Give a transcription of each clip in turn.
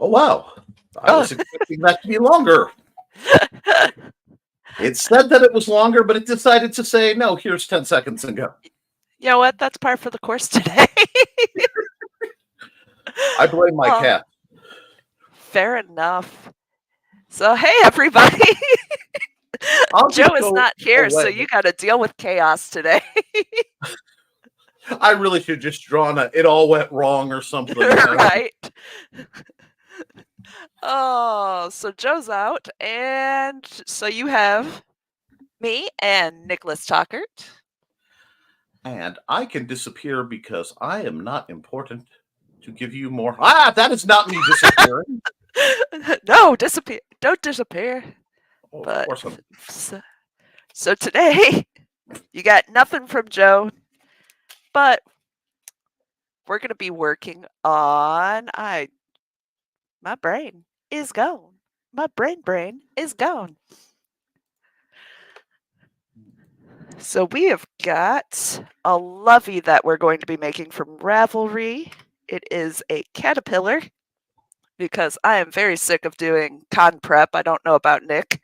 Oh, wow. I Oh, was expecting that to be longer. It said that it was longer, but it decided to say, no, here's 10 seconds and go. you know what? That's par for the course today. I blame my Oh, cat. fair enough. So, hey, everybody. I'll just Joe is go not here, so away. you got to deal with chaos today. I really should just drawn a it all went wrong or something. Right? Oh, so Joe's out, and so you have me and Nicholas Talkert. And I can disappear because I am not important to give you more. Ah, that is not me disappearing. No, disappear. Don't disappear. Oh, of But course I'm. so today, you got nothing from Joe, but we're going to be working on my brain is gone. My brain is gone. So we have got a lovey that we're going to be making from Ravelry. It is a caterpillar because I am very sick of doing con prep. I don't know about Nick.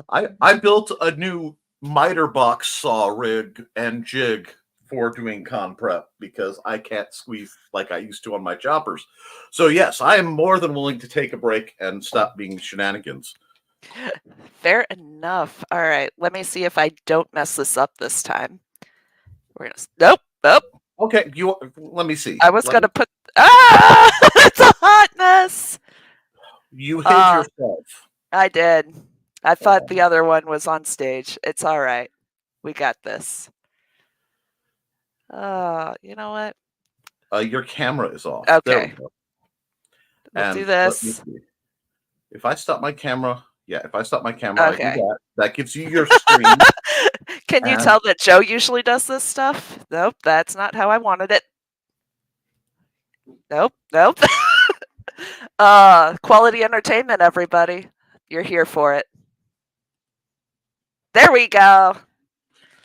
I built a new miter box saw rig and jig for doing con prep because I can't squeeze like I used to on my choppers. So yes, I am more than willing to take a break and stop being shenanigans. Fair enough. All right, let me see if I don't mess this up this time. We're gonna nope. Okay, let me see. I was gonna put it's a hot mess. You hid yourself. I did. I thought the other one was on stage. It's all right. We got this. You know what? Your camera is off. Okay. There we go. We'll do this. If I stop my camera, okay. I do that. That gives you your screen. Can you tell that Joe usually does this stuff? Nope, that's not how I wanted it. Nope. Quality entertainment, everybody. You're here for it. There we go.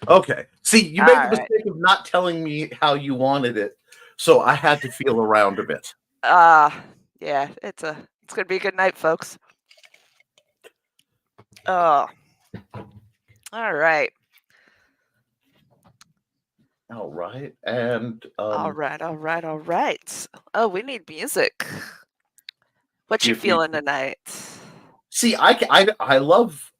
Okay. See, you made the mistake of not telling me how you wanted it, so I had to feel around a bit. Yeah, it's gonna be a good night, folks. All right. All right, and all right. Oh, we need music. What you feeling tonight? See, I love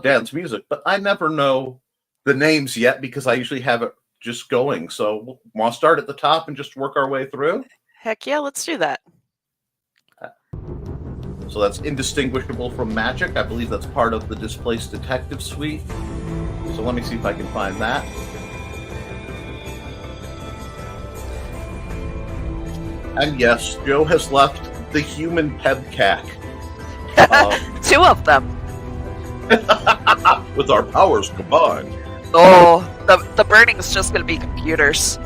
dance music, but I never know the names yet because I usually have it just going. So, want to start at the top and just work our way through? Heck yeah, let's do that. So that's Indistinguishable from Magic. I believe that's part of the Displaced Detective suite. So let me see if I can find that. And yes, Joe has left the human Pebcac. 2 of them. With our powers combined. Oh, the burning's just going to be computers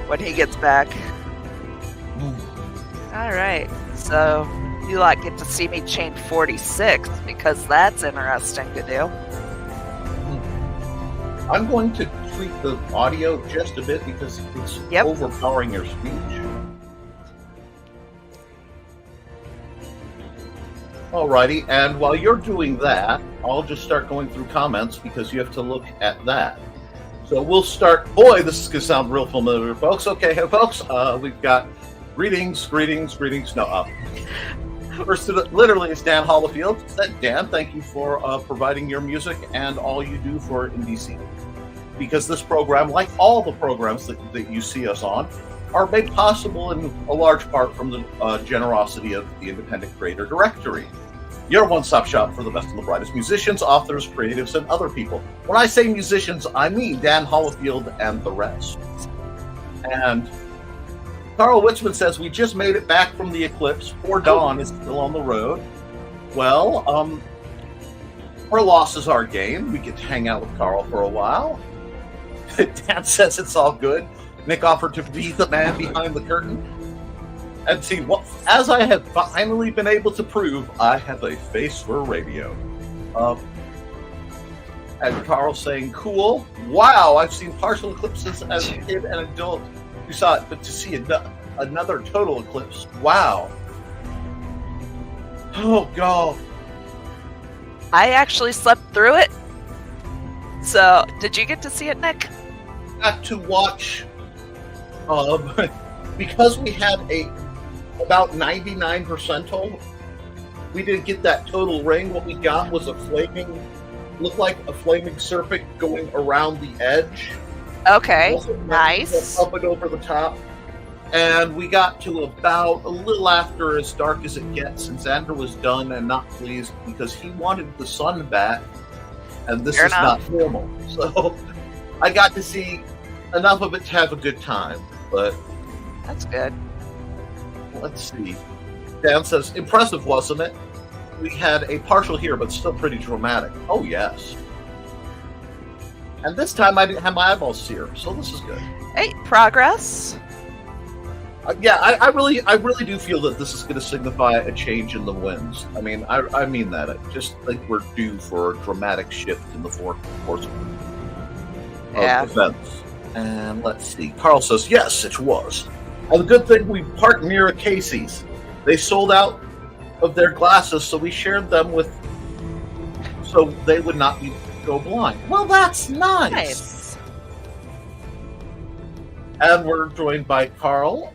when he gets back. All right, so you get to see me chain 46 because that's interesting to do. I'm going to tweak the audio just a bit because it's overpowering your speech. Alrighty, and while you're doing that, I'll just start going through comments because you have to look at that. So we'll start. Boy, this is going to sound real familiar, folks. Okay, folks, we've got greetings. No, first, literally, it's Dan Hollifield. Dan, thank you for providing your music and all you do for NDC. Because this program, like all the programs that you see us on, are made possible in a large part from the generosity of the Independent Creator Directory. Your one-stop shop for the best and the brightest musicians, authors, creatives, and other people. When I say musicians, I mean Dan Hollifield and the rest. And Carl Witzman says, we just made it back from the eclipse. Poor Dawn is still on the road. Well, our loss is our gain. We get to hang out with Carl for a while. Dan says it's all good. Nick offered to be the man behind the curtain. And see, as I have finally been able to prove, I have a face for radio. And Carl saying, cool. Wow, I've seen partial eclipses as a kid and adult who saw it, but to see another total eclipse. Wow. Oh, God. I actually slept through it. So, did you get to see it, Nick? Got to watch, because we had about 99 percentile, we didn't get that total ring. What we got was looked like a flaming serpent going around the edge. Okay, Wasn't nice. up and over the top. And we got to about a little after as dark as it gets, and Xander was done and not pleased because he wanted the sun back, and this Fair is enough. not normal. So I got to see enough of it to have a good time. But That's good. let's see. Dan says, impressive, wasn't it? We had a partial here, but still pretty dramatic. Oh, yes. And this time I didn't have my eyeballs seared, so this is good. Hey, progress. Yeah, I really do feel that this is going to signify a change in the winds. I mean, I mean that. I just think we're due for a dramatic shift in the course of events. And let's see. Carl says, yes, it was. And the good thing we parked near a Casey's. They sold out of their glasses, so we shared them so they would not go blind. Well, that's nice. And we're joined by Donna,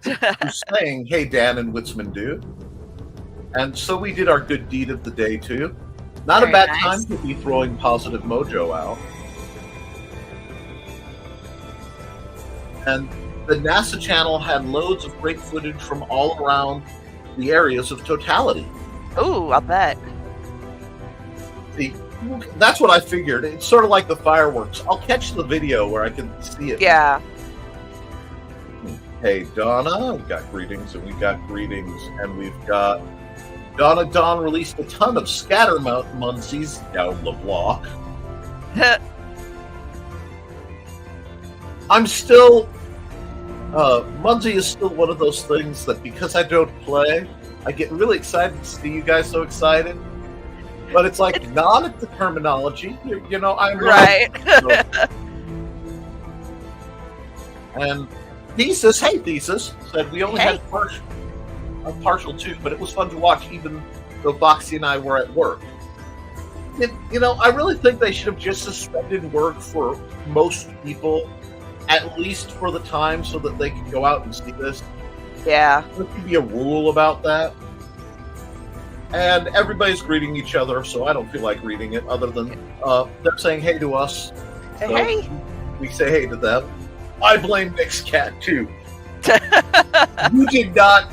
who's saying, hey, Dan and Witzman do. And so we did our good deed of the day, too. Not Very a bad nice. time to be throwing positive mojo out. And the NASA channel had loads of great footage from all around the areas of totality. Ooh, I'll bet. See, that's what I figured. It's sort of like the fireworks. I'll catch the video where I can see it. Yeah. Hey, Donna, we've got greetings, and we've got greetings, and we've got Donna Dawn released a ton of scatter muncies down the block. I'm still... Muncie is still one of those things that because I don't play, I get really excited to see you guys so excited. But it's like not at the terminology. You know, I'm right. And Thesis, hey Thesis, said we only had partial two, but it was fun to watch even though Boxy and I were at work. I really think they should have just suspended work for most people, at least for the time, so that they could go out and see this. Yeah. There could be a rule about that. And everybody's greeting each other, so I don't feel like reading it, other than they're saying hey to us. So Hey. we say hey to them. I blame Nick's cat, too. You did not.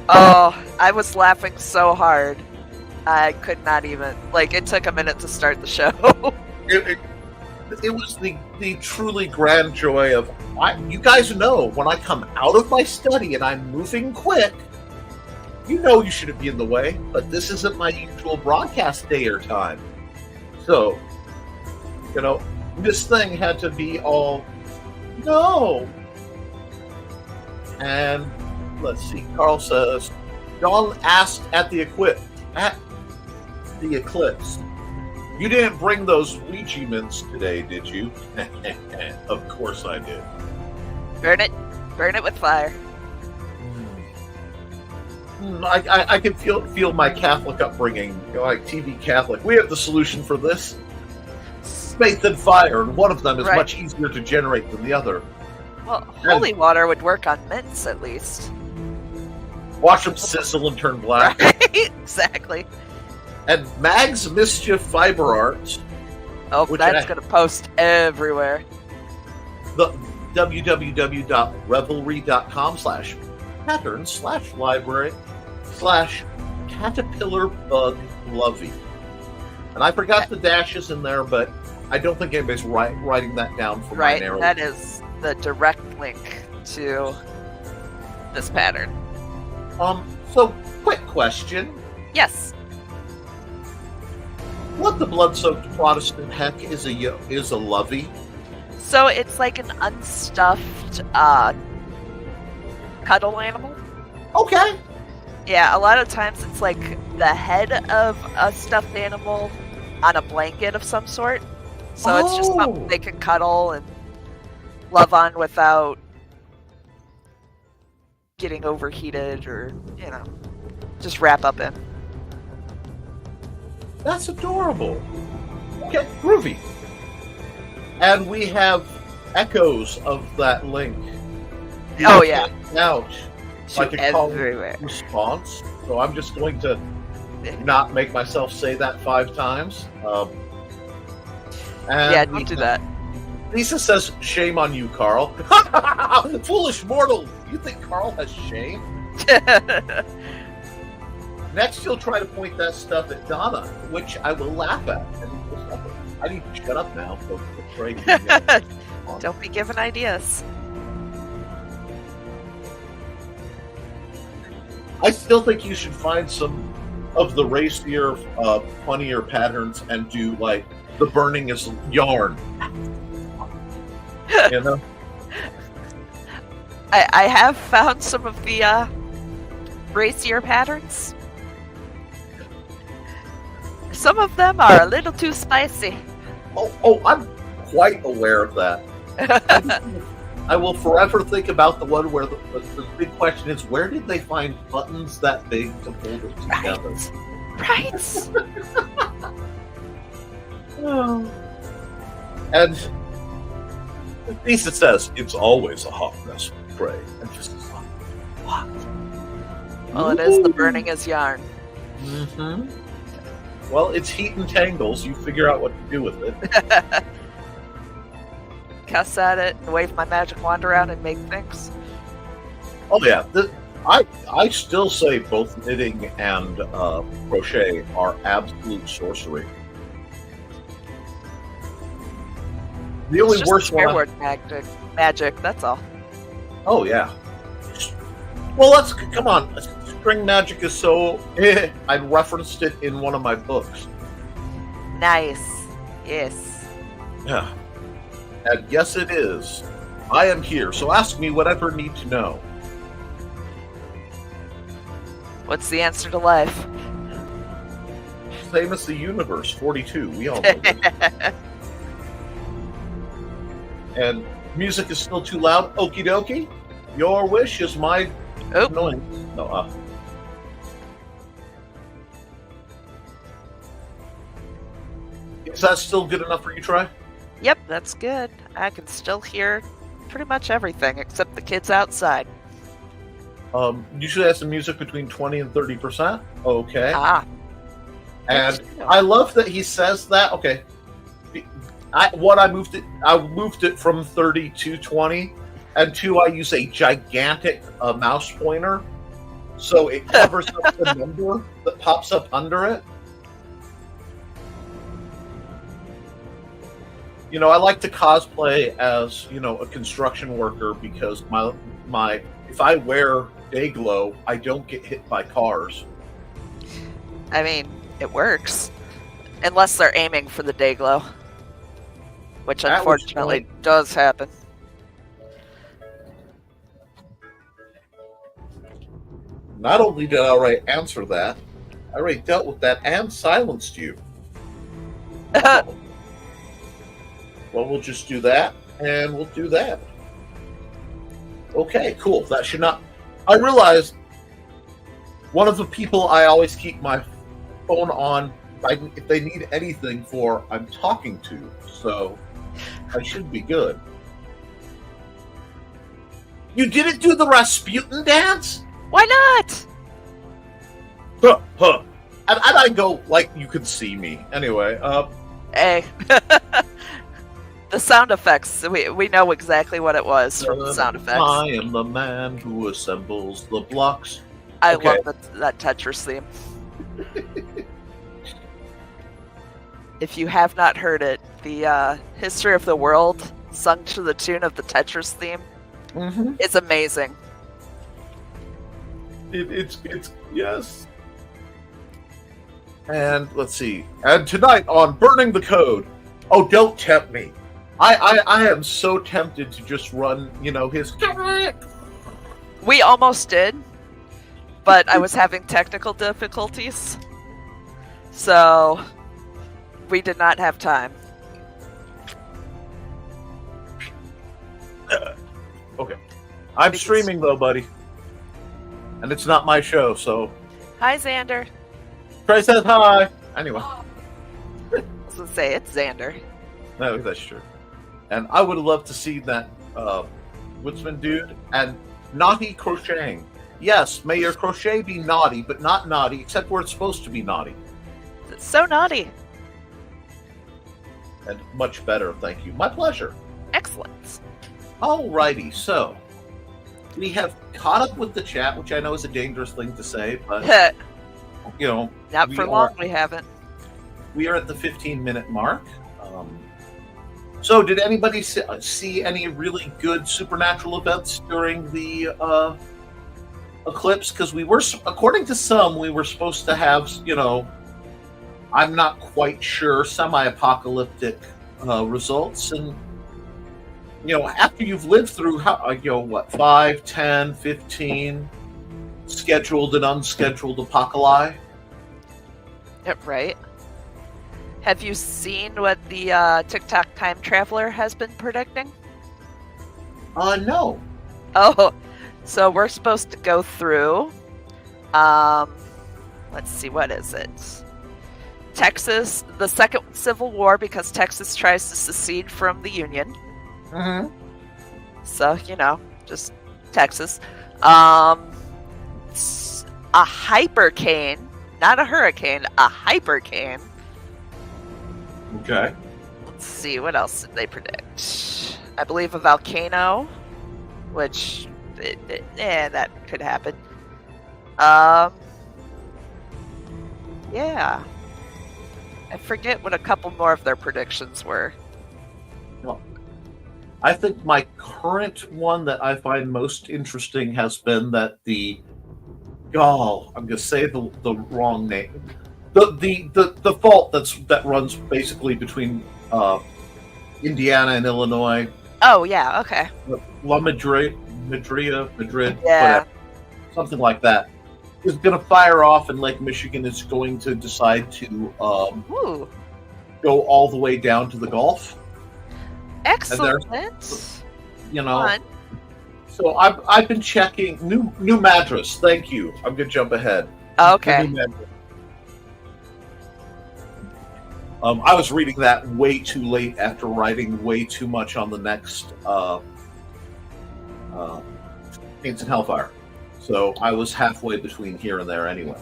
Oh, I was laughing so hard. I could not even. Like, it took a minute to start the show. It was the truly grand joy of, you guys know, when I come out of my study and I'm moving quick, you know you shouldn't be in the way, but this isn't my usual broadcast day or time. So, this thing had to be all, no. And, let's see, Carl says, Dawn asked at the eclipse, you didn't bring those Ouija mints today, did you? Of course I did. Burn it with fire. I can feel my Catholic upbringing, like TV Catholic. We have the solution for this: faith and fire, and one of them is much easier to generate than the other. Well, holy water would work on mints at least. Watch them sizzle and turn black. Right? Exactly. And Mag's Mischief Fiber Art. Oh, that's going to post everywhere. The www.revelry.com/pattern/library/caterpillar-bug-lovey. And I forgot the dashes in there, but I don't think anybody's writing that down for my narrative. That is the direct link to this pattern. So, quick question. Yes. What the blood-soaked Protestant heck is a lovey? So it's like an unstuffed cuddle animal. Okay. Yeah, a lot of times it's like the head of a stuffed animal on a blanket of some sort. So it's just something they can cuddle and love on without getting overheated or, just wrap up in. That's adorable. Okay, groovy. And we have echoes of that link. Oh, yeah. Ouch. Like a call Everywhere. response. So I'm just going to not make myself say that 5 times. Yeah, don't do that. Lisa says, "Shame on you, Carl." Foolish mortal. You think Carl has shame? Next, you'll try to point that stuff at Donna, which I will laugh at. I need to shut up now. So Don't be giving ideas. I still think you should find some of the racier, funnier patterns and do like the burning is yarn. You know? I have found some of the racier patterns. Some of them are a little too spicy. Oh, I'm quite aware of that. I will forever think about the one where the big question is, where did they find buttons that big to hold it together? Right. And Lisa says, "It's always a hot mess with Prey." Emphasis on hot. Well, it is the burning is yarn. Mm-hmm. Well, it's heat and tangles. You figure out what to do with it. Cuss at it and wave my magic wand around and make things. Oh yeah, I still say both knitting and crochet are absolute sorcery. The only It's just worst swear one. word magic. That's all. Oh yeah. Well, let's come on. String magic is so. I referenced it in one of my books. Nice. Yes. Yeah. And yes, it is. I am here, so ask me whatever you need to know. What's the answer to life? Same as the universe, 42. We all know this. And music is still too loud. Okie dokie. Your wish is my noise. No, is that still good enough for you, Troy? Yep, that's good. I can still hear pretty much everything except the kids outside. Usually has some music between 20 and 30%. Okay. Ah. And I love that he says that. Okay. I moved it from 30 to 20, and 2, I use a gigantic mouse pointer, so it covers up the number that pops up under it. You know, I like to cosplay as, a construction worker because my if I wear day glow, I don't get hit by cars. I mean, it works. Unless they're aiming for the day glow. Which unfortunately does happen. Not only did I already answer that, I already dealt with that and silenced you. Well, we'll just do that, and we'll do that. Okay, cool. That should not... I realized one of the people I always keep my phone on, if they need anything for, I'm talking to, so I should be good. You didn't do the Rasputin dance? Why not? Huh. And I go like you could see me. Anyway, Hey. The sound effects, we know exactly what it was from the sound effects. I am the man who assembles the blocks. I Okay. love that Tetris theme. If you have not heard it, the history of the world sung to the tune of the Tetris theme is amazing. It's yes. And let's see. And tonight on Burning the Code. Oh, don't tempt me. I am so tempted to just run, his. We almost did, but I was having technical difficulties, so we did not have time. Okay. I'm Because- streaming though, buddy. And it's not my show, so Hi, Xander. Trey says hi. Anyway, I was gonna say it's Xander. no, that's true. And I would have loved to see that woodsman dude and naughty crocheting. Yes, may your crochet be naughty, but not naughty, except where it's supposed to be naughty. It's so naughty. And much better, thank you. My pleasure. Excellent. Alrighty, so we have caught up with the chat, which I know is a dangerous thing to say, but Not you know, we for are- long. We haven't. we are at the 15-minute mark. So, did anybody see any really good supernatural events during the eclipse? Because we were, according to some, we were supposed to have, I'm not quite sure, semi-apocalyptic results. And, after you've lived through, 5, 10, 15 scheduled and unscheduled apocalypse? Yeah, right. Have you seen what the TikTok time traveler has been predicting? No. Oh, so we're supposed to go through. Let's see, what is it? Texas, the Second Civil War, because Texas tries to secede from the Union. Mm-hmm. So, just Texas. A hypercane, not a hurricane, a hypercane. Okay. Let's see, what else did they predict? I believe a volcano, which, that could happen. Yeah. I forget what a couple more of their predictions were. I think my current one that I find most interesting has been that I'm going to say the wrong name. The fault that runs basically between Indiana and Illinois. Oh, yeah, okay. La Madrid, Yeah. whatever, something like that, is going to fire off, and Lake Michigan is going to decide to Ooh, go all the way down to the Gulf. excellent. Fun. So I've been checking new mattress. Thank you. I'm going to jump ahead. Okay. The new mattress. I was reading that way too late after writing way too much on the next Saints and Hellfire. So I was halfway between here and there anyway.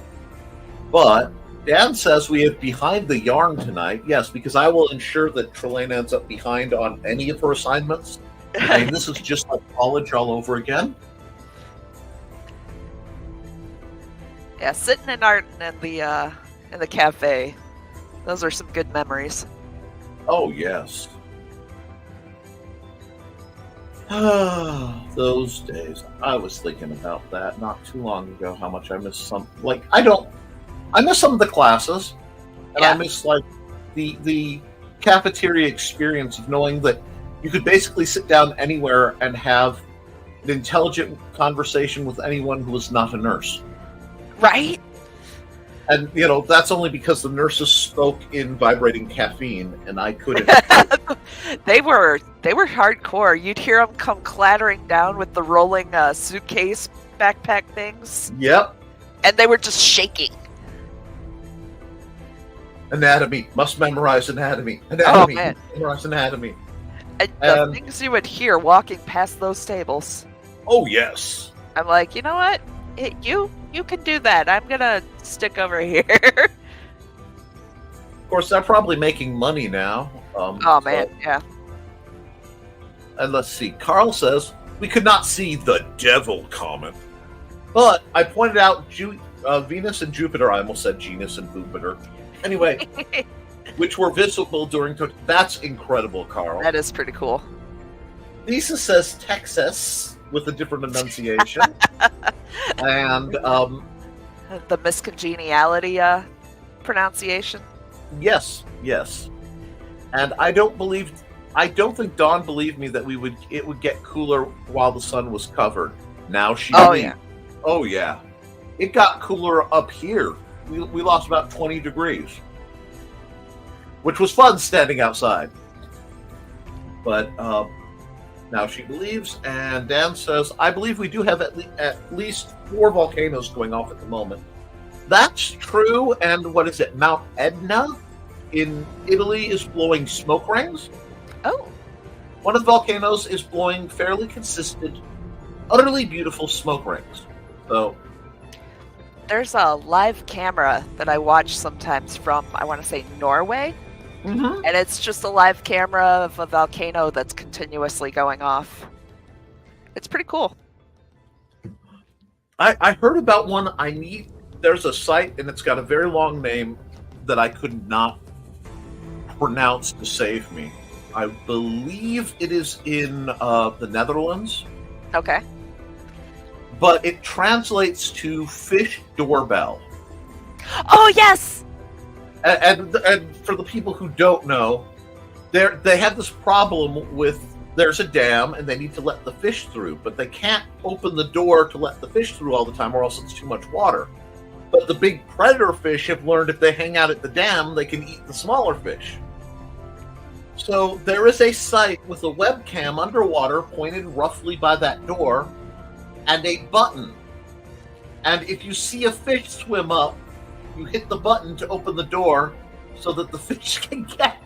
But Dan says we have behind the yarn tonight. Yes, because I will ensure that Trelane ends up behind on any of her assignments. I mean, this is just like college all over again. Yeah, sitting in art in the cafe. Those are some good memories. Oh, yes. Those days. I was thinking about that not too long ago, how much I miss some. I miss some of the classes, and Yeah. I miss, the cafeteria experience of knowing that you could basically sit down anywhere and have an intelligent conversation with anyone who was not a nurse. Right? And, that's only because the nurses spoke in vibrating caffeine, and I couldn't. They were hardcore. You'd hear them come clattering down with the rolling suitcase backpack things, Yep. and they were just shaking. Anatomy. Must memorize anatomy. Anatomy. Oh, man. Memorize anatomy. And the And- things you would hear walking past those tables. Oh, yes. I'm like, you know what? You can do that. I'm gonna stick over here. Of course, they're probably making money now. Oh man, yeah. And let's see. Carl says, we could not see the devil comet. But I pointed out Venus and Jupiter, I almost said Genus and Jupiter. Anyway, which were visible during... That's incredible, Carl. That is pretty cool. Lisa says Texas with a different enunciation. And The miscongeniality pronunciation. yes. And I don't think Dawn believed me that it would get cooler while the sun was covered. Now she Oh, believes. yeah. Oh yeah. It got cooler up here. We lost about 20 degrees. Which was fun standing outside. But Now she believes, and Dan says, I believe we do have at least 4 volcanoes going off at the moment. That's true, and what is it? Mount Etna in Italy is blowing smoke rings. Oh, One of the volcanoes is blowing fairly consistent, utterly beautiful smoke rings. So, there's a live camera that I watch sometimes from, I want to say, Norway. mhm. And it's just a live camera of a volcano that's continuously going off. It's pretty cool. I heard about one. There's a site, and it's got a very long name that I could not pronounce to save me. I believe it is in the Netherlands, Okay. but it translates to fish doorbell. Oh, yes! And for the people who don't know, they have this problem with there's a dam and they need to let the fish through, but they can't open the door to let the fish through all the time, or else it's too much water. But the big predator fish have learned if they hang out at the dam, they can eat the smaller fish. So there is a site with a webcam underwater pointed roughly by that door and a button. And if you see a fish swim up, you hit the button to open the door so that the fish can get.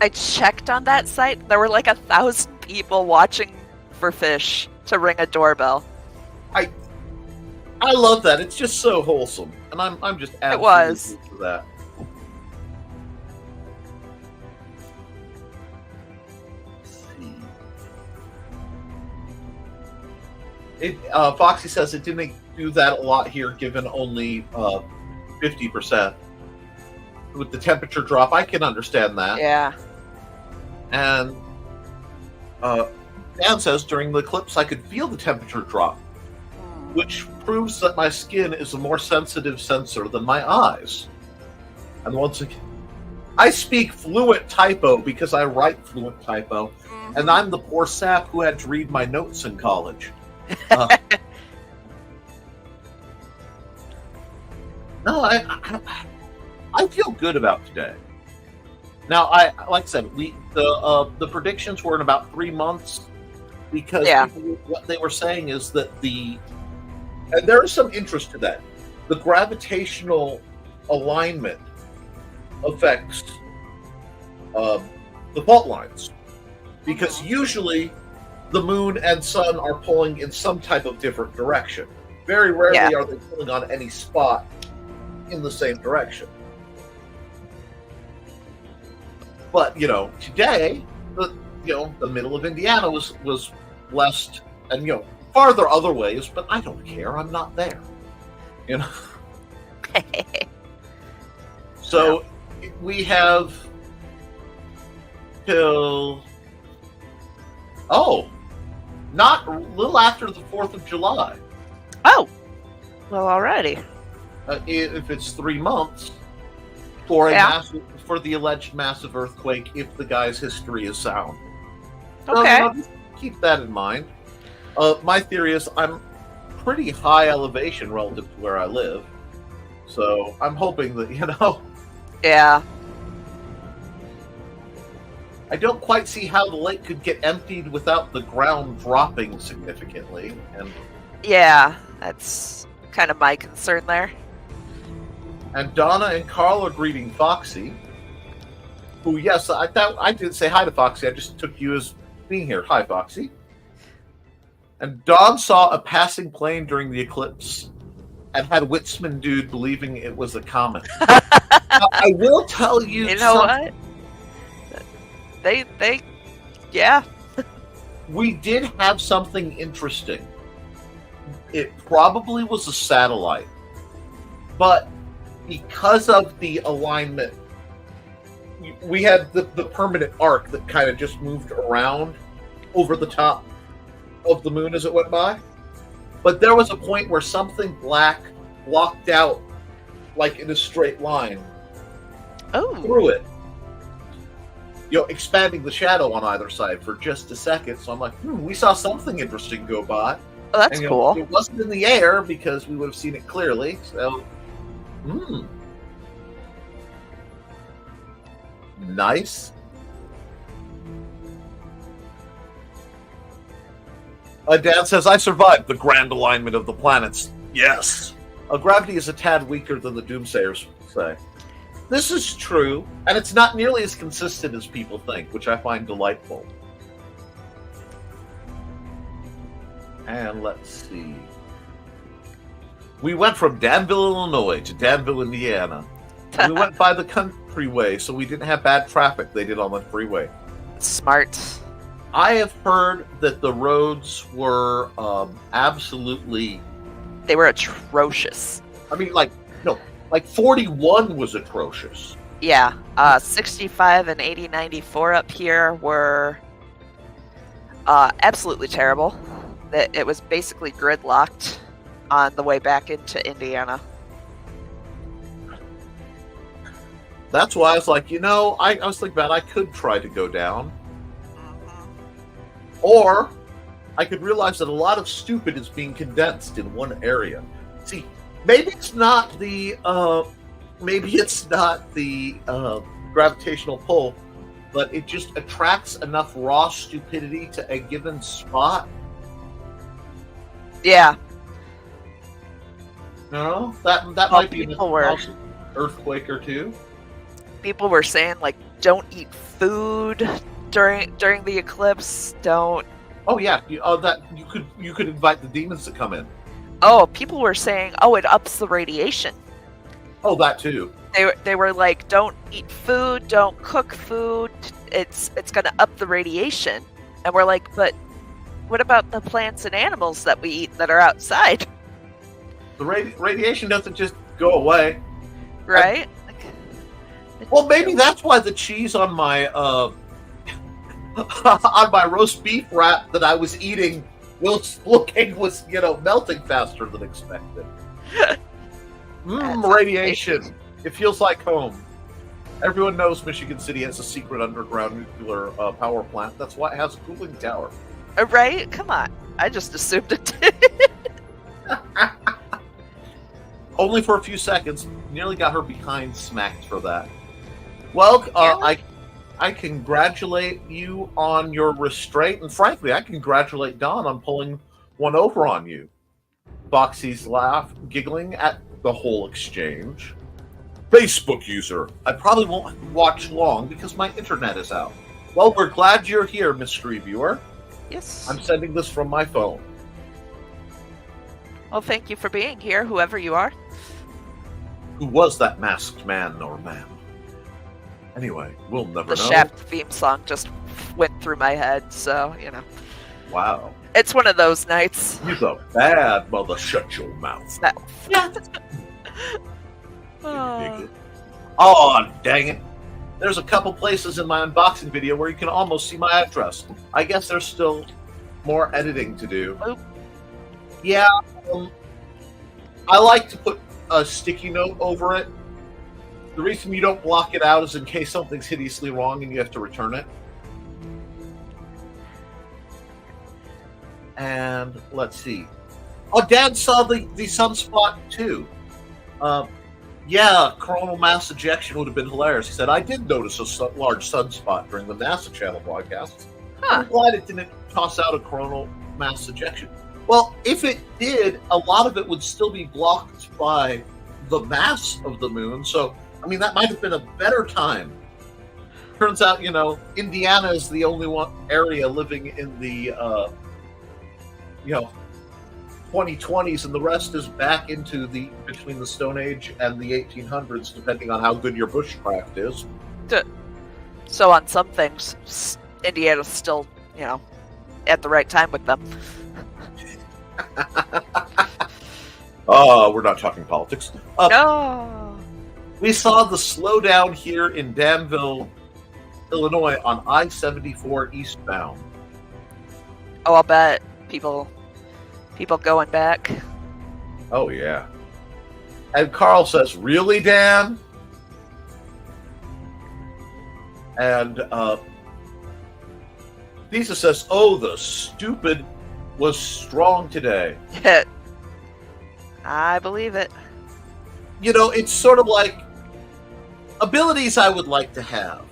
I checked on that site. There were like 1,000 people watching for fish to ring a doorbell. I love that. It's just so wholesome, and I'm just absolutely was. for that. Let's see. Foxy says it didn't do that a lot here, given only 50%. With the temperature drop, I can understand that. Yeah. And Dan says during the eclipse, I could feel the temperature drop, which proves that my skin is a more sensitive sensor than my eyes. And once again, I speak fluent typo because I write fluent typo, and I'm the poor sap who had to read my notes in college. No, I feel good about today. Now, like I said, the predictions were in about 3 months, because what they were saying is that and there is some interest to that, the gravitational alignment affects the fault lines, because usually the moon and sun are pulling in some type of different direction. Very rarely are they pulling on any spot in the same direction. But today, the middle of Indiana was blessed, and farther other ways. But I don't care. I'm not there. So we have till not a little after the 4th of July. Oh, well, already. If it's 3 months for for the alleged massive earthquake, if the guy's history is sound. Okay. So, just keep that in mind. My theory is I'm pretty high elevation relative to where I live, so I'm hoping that Yeah. I don't quite see how the lake could get emptied without the ground dropping significantly. And Yeah, that's kind of my concern there. Donna and Carl are greeting Foxy, who, yes, I didn't say hi to Foxy. I just took you as being here. Hi, Foxy. And Dawn saw a passing plane during the eclipse and had Witzman dude believing it was a comet. Now, I will tell you, You know what? They, yeah. We did have something interesting. It probably was a satellite, but because of the alignment, we had the permanent arc that kind of just moved around over the top of the moon as it went by. But there was a point where something black blocked out, like in a straight line, through it. Expanding the shadow on either side for just a second. So I'm like, we saw something interesting go by. Oh, that's cool. It wasn't in the air because we would have seen it clearly. So, nice. Dan says, I survived the grand alignment of the planets. Yes. Gravity is a tad weaker than the doomsayers say. This is true, and it's not nearly as consistent as people think, which I find delightful. And let's see. We went from Danville, Illinois to Danville, Indiana. We went by the countryway, so we didn't have bad traffic they did on the freeway. Smart. I have heard that the roads were absolutely... They were atrocious. I mean, like 41 was atrocious. Yeah. 65 and 8094 up here were absolutely terrible. It was basically gridlocked on the way back into Indiana. That's why I was like, I was thinking about I could try to go down. Or I could realize that a lot of stupid is being condensed in one area. See, maybe it's not the gravitational pull, but it just attracts enough raw stupidity to a given spot. Yeah. No, that might be an earthquake or two. People were saying, like, don't eat food during the eclipse. Don't. Oh yeah, you could invite the demons to come in. Oh, people were saying, oh, it ups the radiation. Oh, that too. They were like, don't eat food, don't cook food. It's gonna up the radiation. And we're like, but what about the plants and animals that we eat that are outside? The radiation doesn't just go away, right? Well, maybe that's why the cheese on my on my roast beef wrap that I was eating was melting faster than expected. Radiation. It feels like home. Everyone knows Michigan City has a secret underground nuclear power plant. That's why it has a cooling tower. Right? Come on. I just assumed it did. Only for a few seconds. Nearly got her behind smacked for that. Well, I congratulate you on your restraint, and frankly, I congratulate Don on pulling one over on you. Boxy's giggling at the whole exchange. Facebook user. I probably won't watch long because my internet is out. Well, we're glad you're here, mystery viewer. Yes. I'm sending this from my phone. Well, thank you for being here, whoever you are. Who was that masked man or man? Anyway, we'll never know. The Shaft theme song just went through my head, so, Wow. It's one of those nights. You're a bad mother. Shut your mouth. Oh, dang it. There's a couple places in my unboxing video where you can almost see my address. I guess there's still more editing to do. Oop. Yeah, I like to put a sticky note over it. The reason you don't block it out is in case something's hideously wrong and you have to return it. And let's see. Oh, Dad saw the sunspot too. Yeah, coronal mass ejection would have been hilarious. He said, I did notice a large sunspot during the NASA channel broadcast. Huh. I'm glad it didn't toss out a coronal mass ejection. Well, if it did, a lot of it would still be blocked by the mass of the moon. So, I mean, that might have been a better time. Turns out, Indiana is the only one area living in the, 2020s, and the rest is back into between the Stone Age and the 1800s, depending on how good your bushcraft is. So on some things, Indiana's still, at the right time with them. We're not talking politics. No. We saw the slowdown here in Danville, Illinois on I-74 eastbound. Oh, I'll bet people going back. Oh, yeah. And Carl says, really, Dan? And Lisa says, oh, the stupid was strong today. I believe it. It's sort of like abilities I would like to have.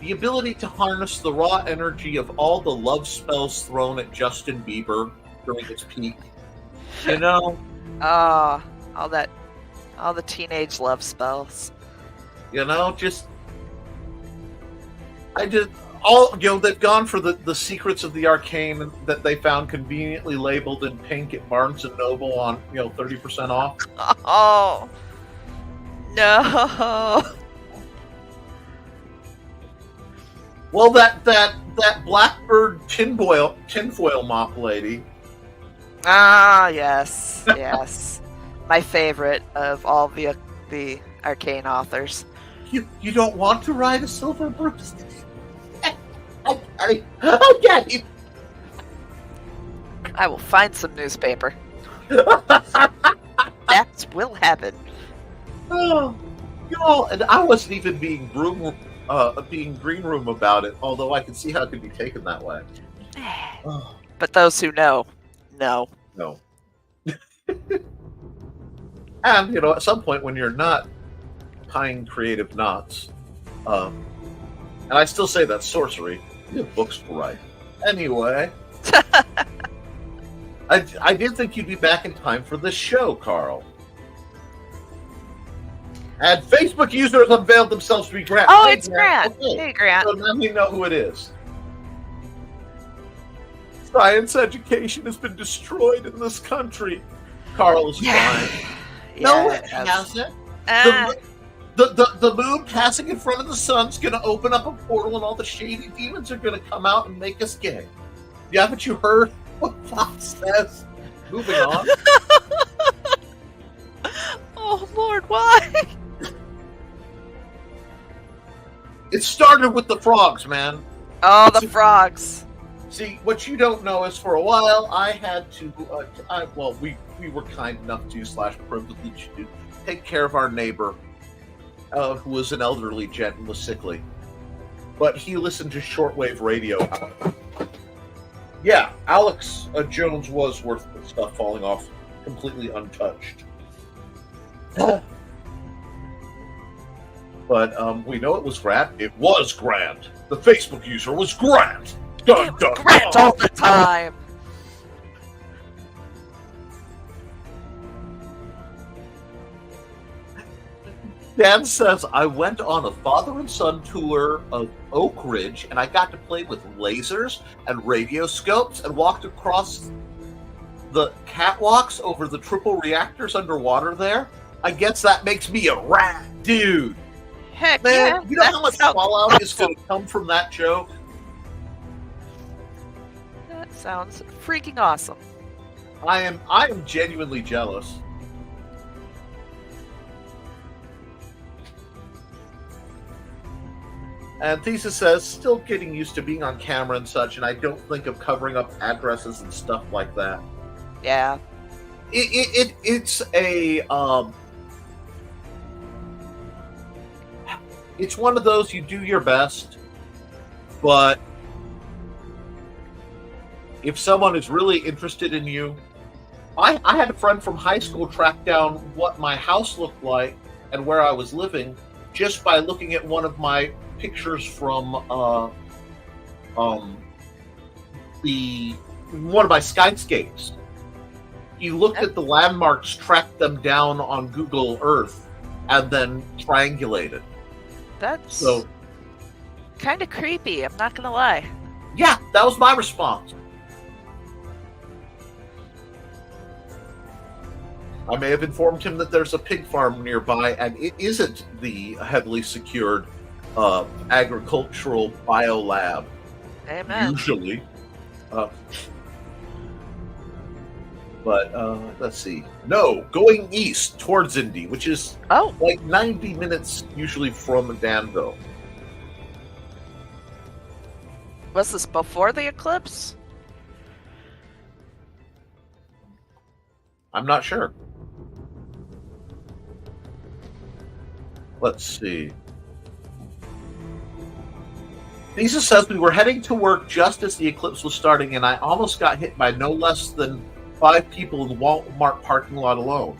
The ability to harness the raw energy of all the love spells thrown at Justin Bieber during its peak. You know, Ah, all the teenage love spells. just I did all. They've gone for the secrets of the arcane that they found conveniently labeled in pink at Barnes and Noble on 30% off. Oh no! Well, that Blackbird tinfoil mop lady. Ah, yes, yes, my favorite of all the arcane authors. You don't want to ride a silver broomstick? I get it. I will find some newspaper. That will happen. Oh, and I wasn't even being green room about it, although I can see how it could be taken that way. Oh, But those who know. no. And at some point when you're not tying creative knots, and I still say that's sorcery. You have books to write. Anyway, I did think you'd be back in time for this show, Carl. And Facebook users unveiled themselves to be Grant. Oh, Hey, it's Grant. Okay. Hey, Grant. So now we know who it is. Science education has been destroyed in this country. Carl is fine. No, it hasn't. Ah, The moon passing in front of the sun's going to open up a portal, and all the shady demons are going to come out and make us gay. Yeah, haven't you heard what Fox says? Moving on. oh Lord, why? It started with the frogs, man. Oh, the frogs. See, what you don't know is for a while I had to, we were kind enough to / privileged to take care of our neighbor, who was an elderly gent and was sickly. But he listened to shortwave radio. Yeah, Alex Jones was worth the stuff falling off completely untouched. But we know it was Grant. It was Grant. The Facebook user was Grant. Dun, dun, Grant dun. all the time. Dan says, I went on a father and son tour of Oak Ridge, and I got to play with lasers and radio scopes and walked across the catwalks over the triple reactors underwater there. I guess that makes me a rat dude. Heck Man, yeah. you know that how much sounds fallout is awesome. going to come from that joke? That sounds freaking awesome. I am genuinely jealous. And Thesis says, still getting used to being on camera and such, and I don't think of covering up addresses and stuff like that. Yeah. It's a it's one of those you do your best, but if someone is really interested in you, I had a friend from high school track down what my house looked like and where I was living just by looking at one of my pictures from one of my skyscapes. He looked at the landmarks, tracked them down on Google Earth, and then triangulated. That's So, kind of creepy, I'm not gonna lie. yeah, that was my response. I may have informed him that there's a pig farm nearby, and it isn't the heavily secured agricultural biolab. Amen. Usually. But let's see. No, going east towards Indy, which is Oh, like 90 minutes usually from Danville. was this before the eclipse? I'm not sure. Let's see. Lisa says we were heading to work just as the eclipse was starting, and I almost got hit by no less than 5 people in the Walmart parking lot alone.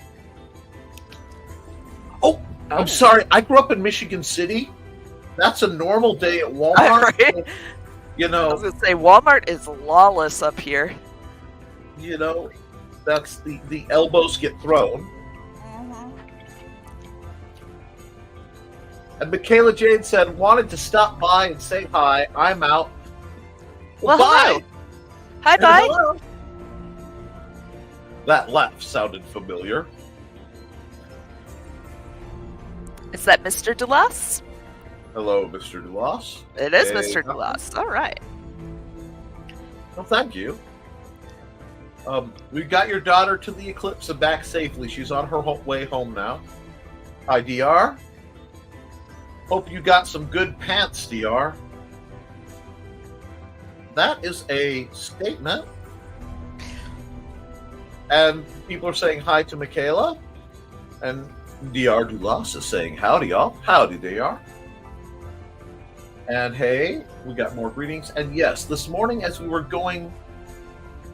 Oh, I'm sorry. I grew up in Michigan City. That's a normal day at Walmart. Right? You I know, was gonna say Walmart is lawless up here. you know, that's the elbows get thrown. And Michaela Jade said, wanted to stop by and say hi. I'm out. Well, bye. hello. Hi, bye. Hello. That laugh sounded familiar. Is that Mr. DeLuss? Hello, Mr. DeLuss. It is Hey, Mr. DeLuss. All right. Well, thank you. We got your daughter to the eclipse and back safely. She's on her way home now. Hi, DR. Hope you got some good pants, DR. That is a statement. And people are saying hi to Michaela. And DR DeLuss is saying howdy, y'all. Howdy, DR. And hey, we got more greetings. And yes, this morning as we were going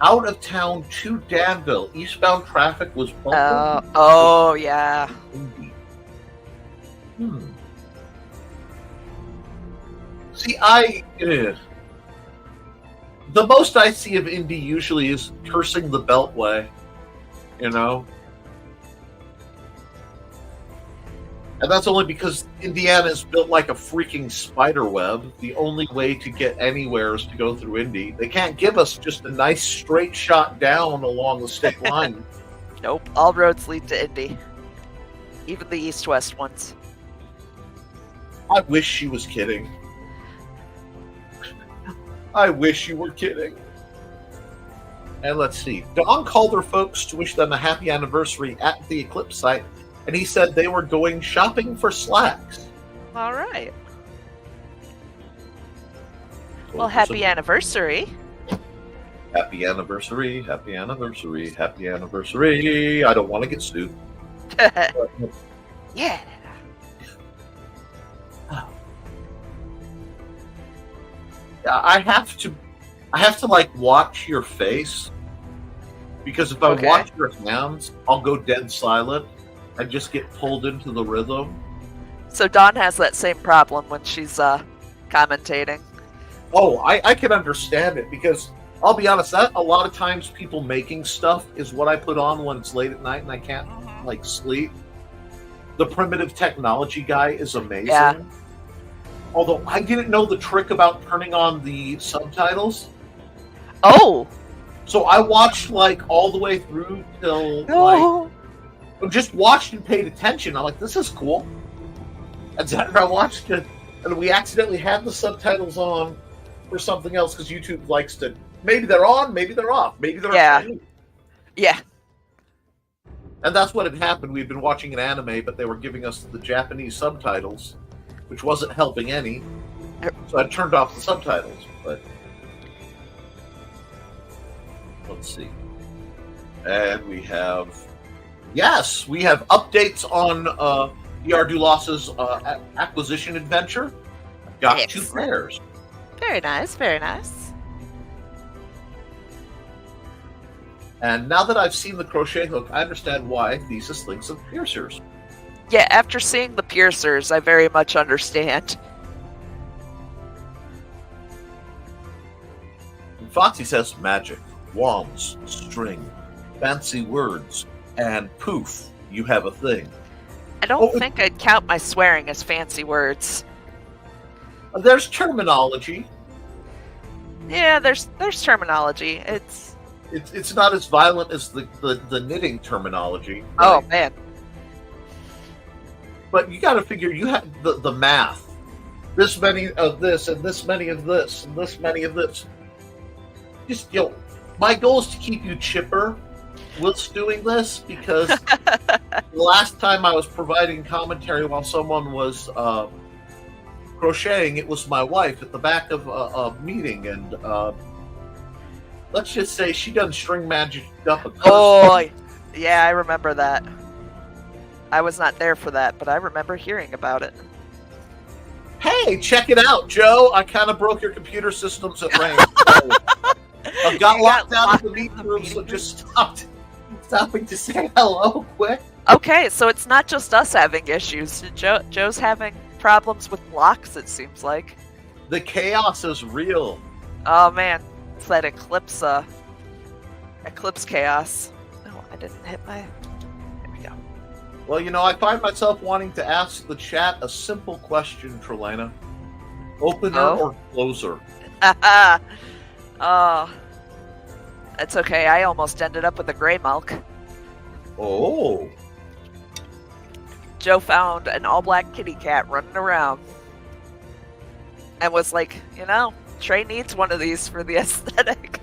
out of town to Danville, eastbound traffic was bumping. Oh, yeah. Indeed. See, the most I see of Indy usually is cursing the Beltway, you know? And that's only because Indiana is built like a freaking spider web. The only way to get anywhere is to go through Indy. They can't give us just a nice straight shot down along the state line. Nope. All roads lead to Indy. Even the east-west ones. I wish she was kidding. I wish you were kidding. And let's see. Don called her folks to wish them a happy anniversary at the Eclipse site, and he said they were going shopping for slacks. All right. Well, happy anniversary. Happy anniversary, happy anniversary, happy anniversary. I don't want to get sued. Yeah. I have to like watch your face, because if I Okay. watch your hands, I'll go dead silent and just get pulled into the rhythm. So Dawn has that same problem when she's commentating. Oh, I can understand it, because I'll be honest, that a lot of times people making stuff is what I put on when it's late at night and I can't like sleep. The primitive technology guy is amazing. Yeah. Although I didn't know the trick about turning on the subtitles. Oh. So I watched like all the way through till like No. I just watched and paid attention. I'm like, this is cool. And then I watched it, and we accidentally had the subtitles on for something else because YouTube likes to. Maybe they're on, maybe they're off, maybe they're Yeah. Chinese. Yeah. And that's what had happened. We'd been watching an anime, but they were giving us the Japanese subtitles, which wasn't helping any. So I turned off the subtitles. But let's see. And we have, yes, we have updates on DR Dulas's acquisition adventure. I've got Excellent. 2 pairs. Very nice. Very nice. And now that I've seen the crochet hook, I understand why Thesis thinks of piercers. Yeah, after seeing the piercers, I very much understand. And Foxy says magic, wands, string, fancy words, and poof, you have a thing. I don't Oh, think I'd count my swearing as fancy words. There's terminology. Yeah, there's terminology. It's not as violent as the knitting terminology. Oh right? man. But you got to figure you have the math. This many of this, and this many of this, and this many of this. Just, my goal is to keep you chipper whilst doing this, because the last time I was providing commentary while someone was crocheting, it was my wife at the back of a meeting, and let's just say she done string magic up a curse. Oh, yeah, I remember that. I was not there for that, but I remember hearing about it. Hey, check it out, Joe. I kind of broke your computer systems at range. I got You locked got out of the locked meeting in the room, so meeting just stopping to say hello quick. Okay, so it's not just us having issues. Joe's having problems with blocks, it seems like. The chaos is real. Oh man, it's that Eclipse. Eclipse Chaos. Oh, I didn't hit my... There we go. Well, I find myself wanting to ask the chat a simple question, Trelena. Opener or closer? Oh, it's okay. I almost ended up with a gray milk. Oh. Joe found an all-black kitty cat running around and was like, Trey needs one of these for the aesthetic.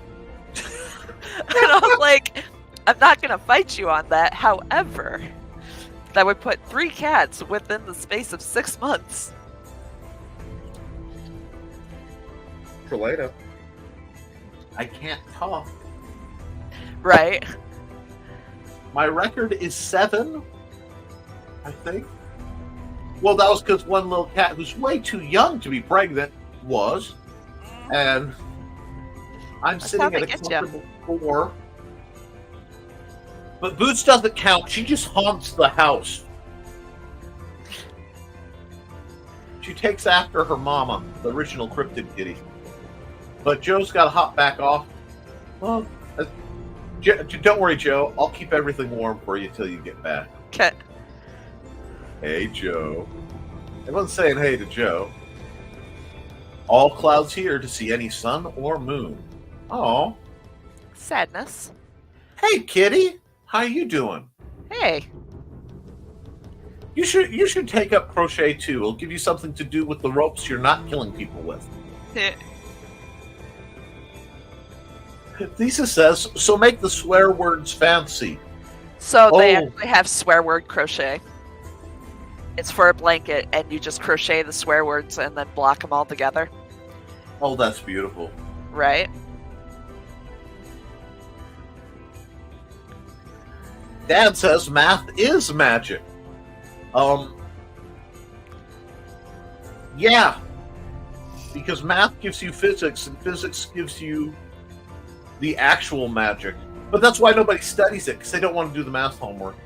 And I'm like, I'm not going to fight you on that. However, that would put 3 cats within the space of 6 months. Trelena, I can't talk. Right. My record is 7, I think. Well, that was because one little cat who's way too young to be pregnant was. And I'm That's sitting how at a they get comfortable 4. But Boots doesn't count. She just haunts the house. She takes after her mama, the original cryptid kitty. But Joe's got to hop back off. Well, don't worry, Joe. I'll keep everything warm for you till you get back. Okay. Hey, Joe. Everyone's saying hey to Joe. All clouds here to see any sun or moon. Oh. Sadness. Hey, kitty. How you doing? Hey. You should take up crochet too. It'll give you something to do with the ropes you're not killing people with. Lisa says, so make the swear words fancy. So they actually have swear word crochet. It's for a blanket, and you just crochet the swear words and then block them all together. Oh, that's beautiful. Right? Dad says math is magic. Yeah. Because math gives you physics, and physics gives you the actual magic. But that's why nobody studies it, because they don't want to do the math homework.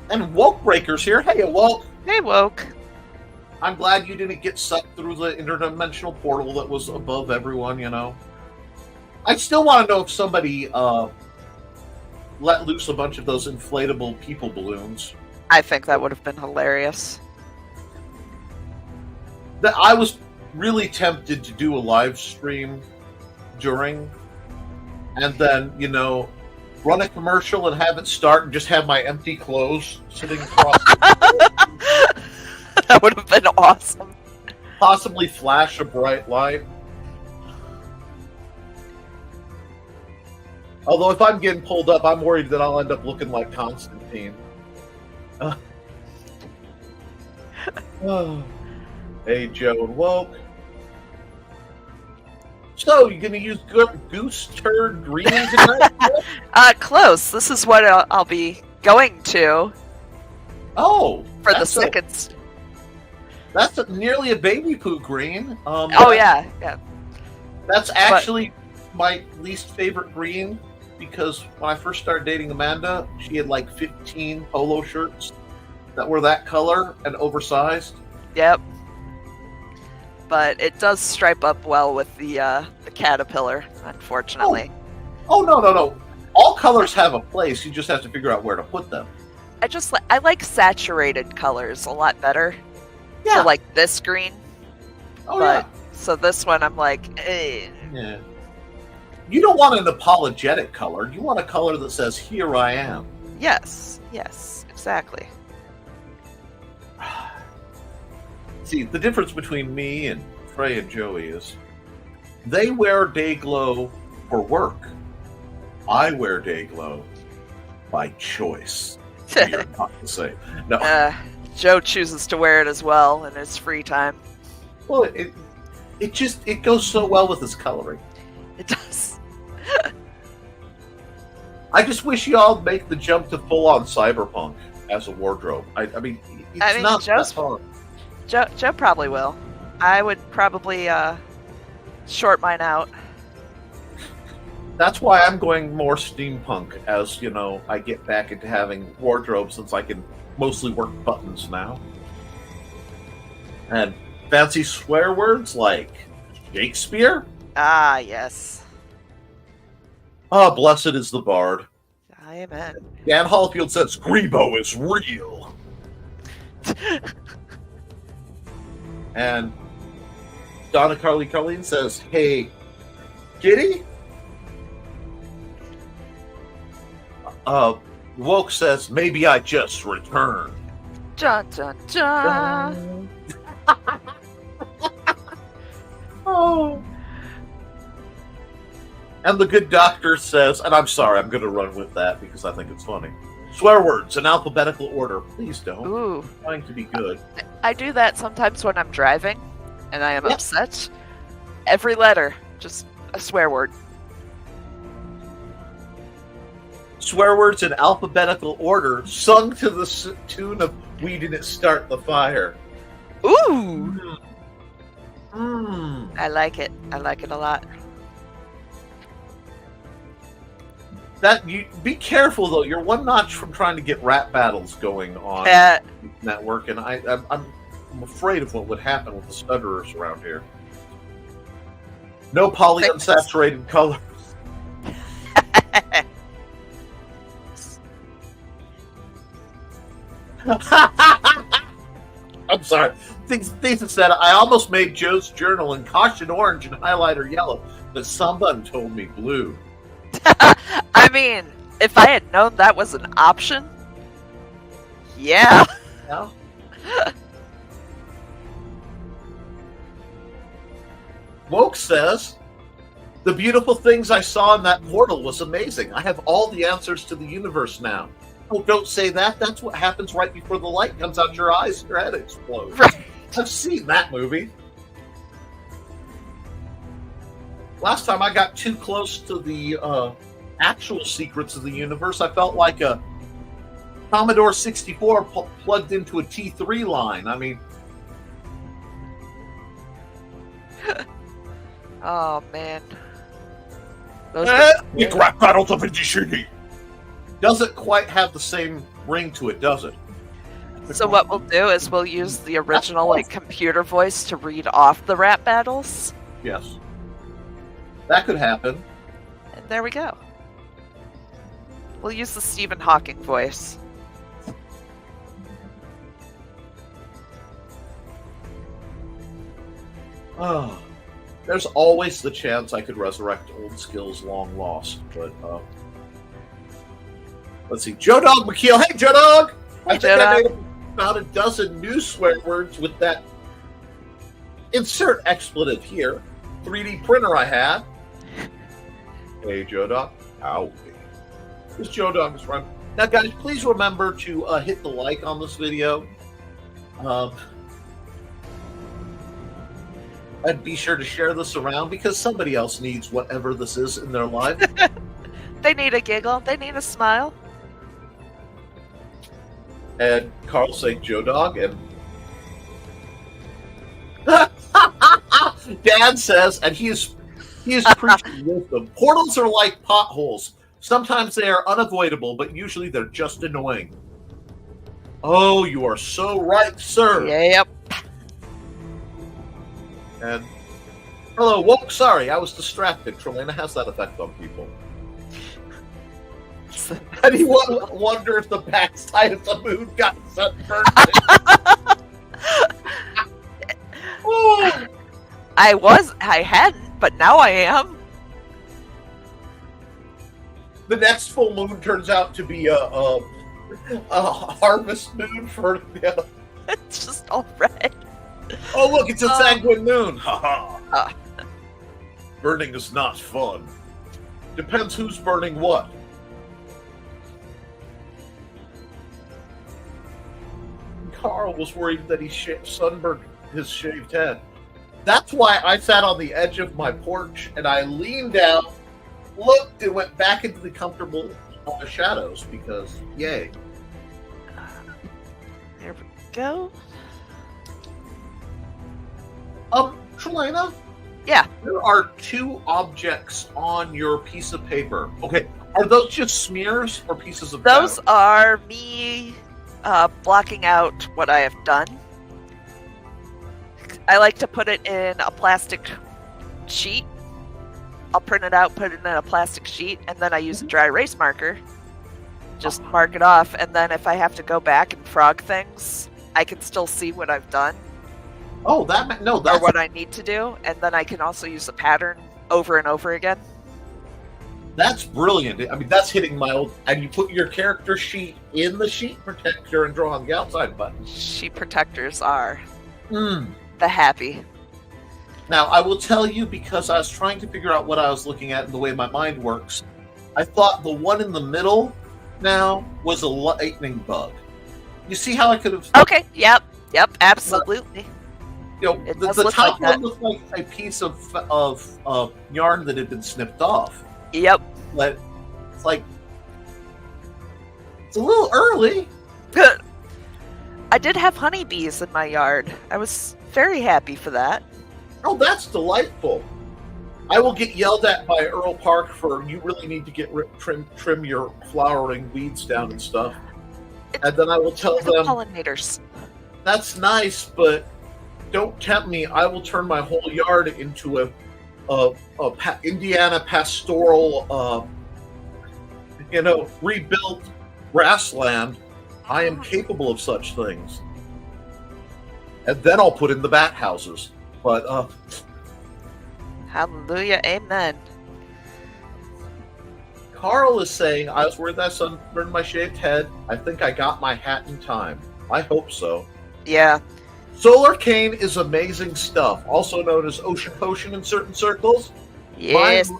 And Woke Breaker's here. Hey, Woke. Hey, Woke. I'm glad you didn't get sucked through the interdimensional portal that was above everyone, I still want to know if somebody let loose a bunch of those inflatable people balloons. I think that would have been hilarious. I was really tempted to do a live stream during, and then, run a commercial and have it start and just have my empty clothes sitting across. That would have been awesome. Possibly flash a bright light. Although if I'm getting pulled up, I'm worried that I'll end up looking like Constantine. Hey, Joe and Woke. So, you gonna use goose turd green tonight? Close. This is what I'll be going to. Oh, for the second. That's nearly a baby poo green. Yeah. That's actually my least favorite green, because when I first started dating Amanda, she had like 15 polo shirts that were that color and oversized. Yep. But it does stripe up well with the caterpillar, unfortunately. Oh, no. All colors have a place. You just have to figure out where to put them. I like saturated colors a lot better. Yeah. So like this green. Oh, yeah. So this one, I'm like, eh. Yeah. You don't want an apologetic color. You want a color that says, here I am. Yes, exactly. See, the difference between me and Trey and Joey is they wear Dayglow for work. I wear Dayglow by choice. You're not the same. No. Joe chooses to wear it as well in his free time. Well, it goes so well with his coloring. It does. I just wish y'all make the jump to full-on cyberpunk as a wardrobe. I mean, it's not that hard. Joe probably will. I would probably short mine out. That's why I'm going more steampunk as, I get back into having wardrobe, since I can mostly work buttons now. And fancy swear words like Shakespeare? Ah, yes. Ah, blessed is the bard. Amen. Dan Hallfield says Grebo is real. And Donna Carly Carleen says, hey, Kitty? Woke says, maybe I just returned. Dun, dun, dun. Oh. And the good doctor says, and I'm sorry, I'm going to run with that because I think it's funny. Swear words in alphabetical order. Please don't. Ooh. I'm trying to be good. I do that sometimes when I'm driving and I am upset. Every letter, just a swear word. Swear words in alphabetical order, sung to the tune of "We Didn't Start the Fire." Ooh! Mm. I like it. I like it a lot. That you be careful though. You're one notch from trying to get rap battles going on network, and I'm afraid of what would happen with the stutterers around here. No polyunsaturated colors. I'm sorry. Things said I almost made Joe's journal in caution orange and highlighter yellow, but someone told me blue. I mean, if I had known that was an option, yeah. Yeah. Woke says, the beautiful things I saw in that portal was amazing. I have all the answers to the universe now. Oh, don't say that. That's what happens right before the light comes out your eyes and your head explodes. Right. I've seen that movie. Last time I got too close to the actual secrets of the universe, I felt like a Commodore 64 plugged into a T3 line. I mean... Oh, man. Those you crap battles of Indishini. Doesn't quite have the same ring to it, does it? So what we'll do is we'll use the original computer voice to read off the rap battles. Yes. That could happen. And there we go. We'll use the Stephen Hawking voice. Oh, there's always the chance I could resurrect old skills long lost, but let's see. Joe Dog McKeel. Hey, Joe Dog! I think I made about a dozen new swear words with that insert expletive here. 3D printer I had. Hey, Joe Dog. Howdy. This Joe Dog is running. Now, guys, please remember to hit the like on this video. And be sure to share this around because somebody else needs whatever this is in their life. They need a giggle. They need a smile. And Carl say Joe Dog, and Dad says, and he is preaching wisdom. Portals are like potholes. Sometimes they are unavoidable, but usually they're just annoying. Oh, you are so right, sir. Yep. And hello, woke. Sorry, I was distracted. Trelena has that effect on people. Anyone wonder if the backside of the moon got sunburned? I hadn't, but now I am. The next full moon turns out to be a harvest moon for It's just all red. Oh, look, it's a sanguine moon. Ha Burning is not fun. Depends who's burning what. Carl was worried that he sunburned his shaved head. That's why I sat on the edge of my porch and I leaned out, looked, and went back into the comfortable shadows because, yay. There we go. Trelena? Yeah. There are two objects on your piece of paper. Okay, are those just smears or pieces of Those paper? are me blocking out what I have done. I like to put it in a plastic sheet I'll print it out, put it in a plastic sheet, and then I use a dry erase marker. Just mark it off, and then if I have to go back and frog things, I can still see what I've done Oh, or that's what I need to do, and then I can also use the pattern over and over again. That's brilliant. I mean, that's hitting my old. And you put your character sheet in the sheet protector and draw on the outside button. Sheet protectors are Mm. the happy. Now, I will tell you, because I was trying to figure out what I was looking at and the way my mind works, I thought the one in the middle now was a lightning bug. You see how I could have. Okay, yep, absolutely. You know, It the does look top like one looked like a piece of yarn that had been snipped off. Yep. But it's like it's a little early. I did have honeybees in my yard. I was very happy for that. Oh, that's delightful. I will get yelled at by Earl Park for you really need to get trim your flowering weeds down and stuff. And then I will tell The them pollinators. that's nice, but don't tempt me. I will turn my whole yard into a Indiana pastoral, rebuilt grassland. I am capable of such things. And then I'll put in the bat houses. But Hallelujah, amen. Carl is saying, I was worried that I sunburned my shaved head. I think I got my hat in time. I hope so. Yeah. Solar cane is amazing stuff, also known as ocean potion in certain circles. Yes.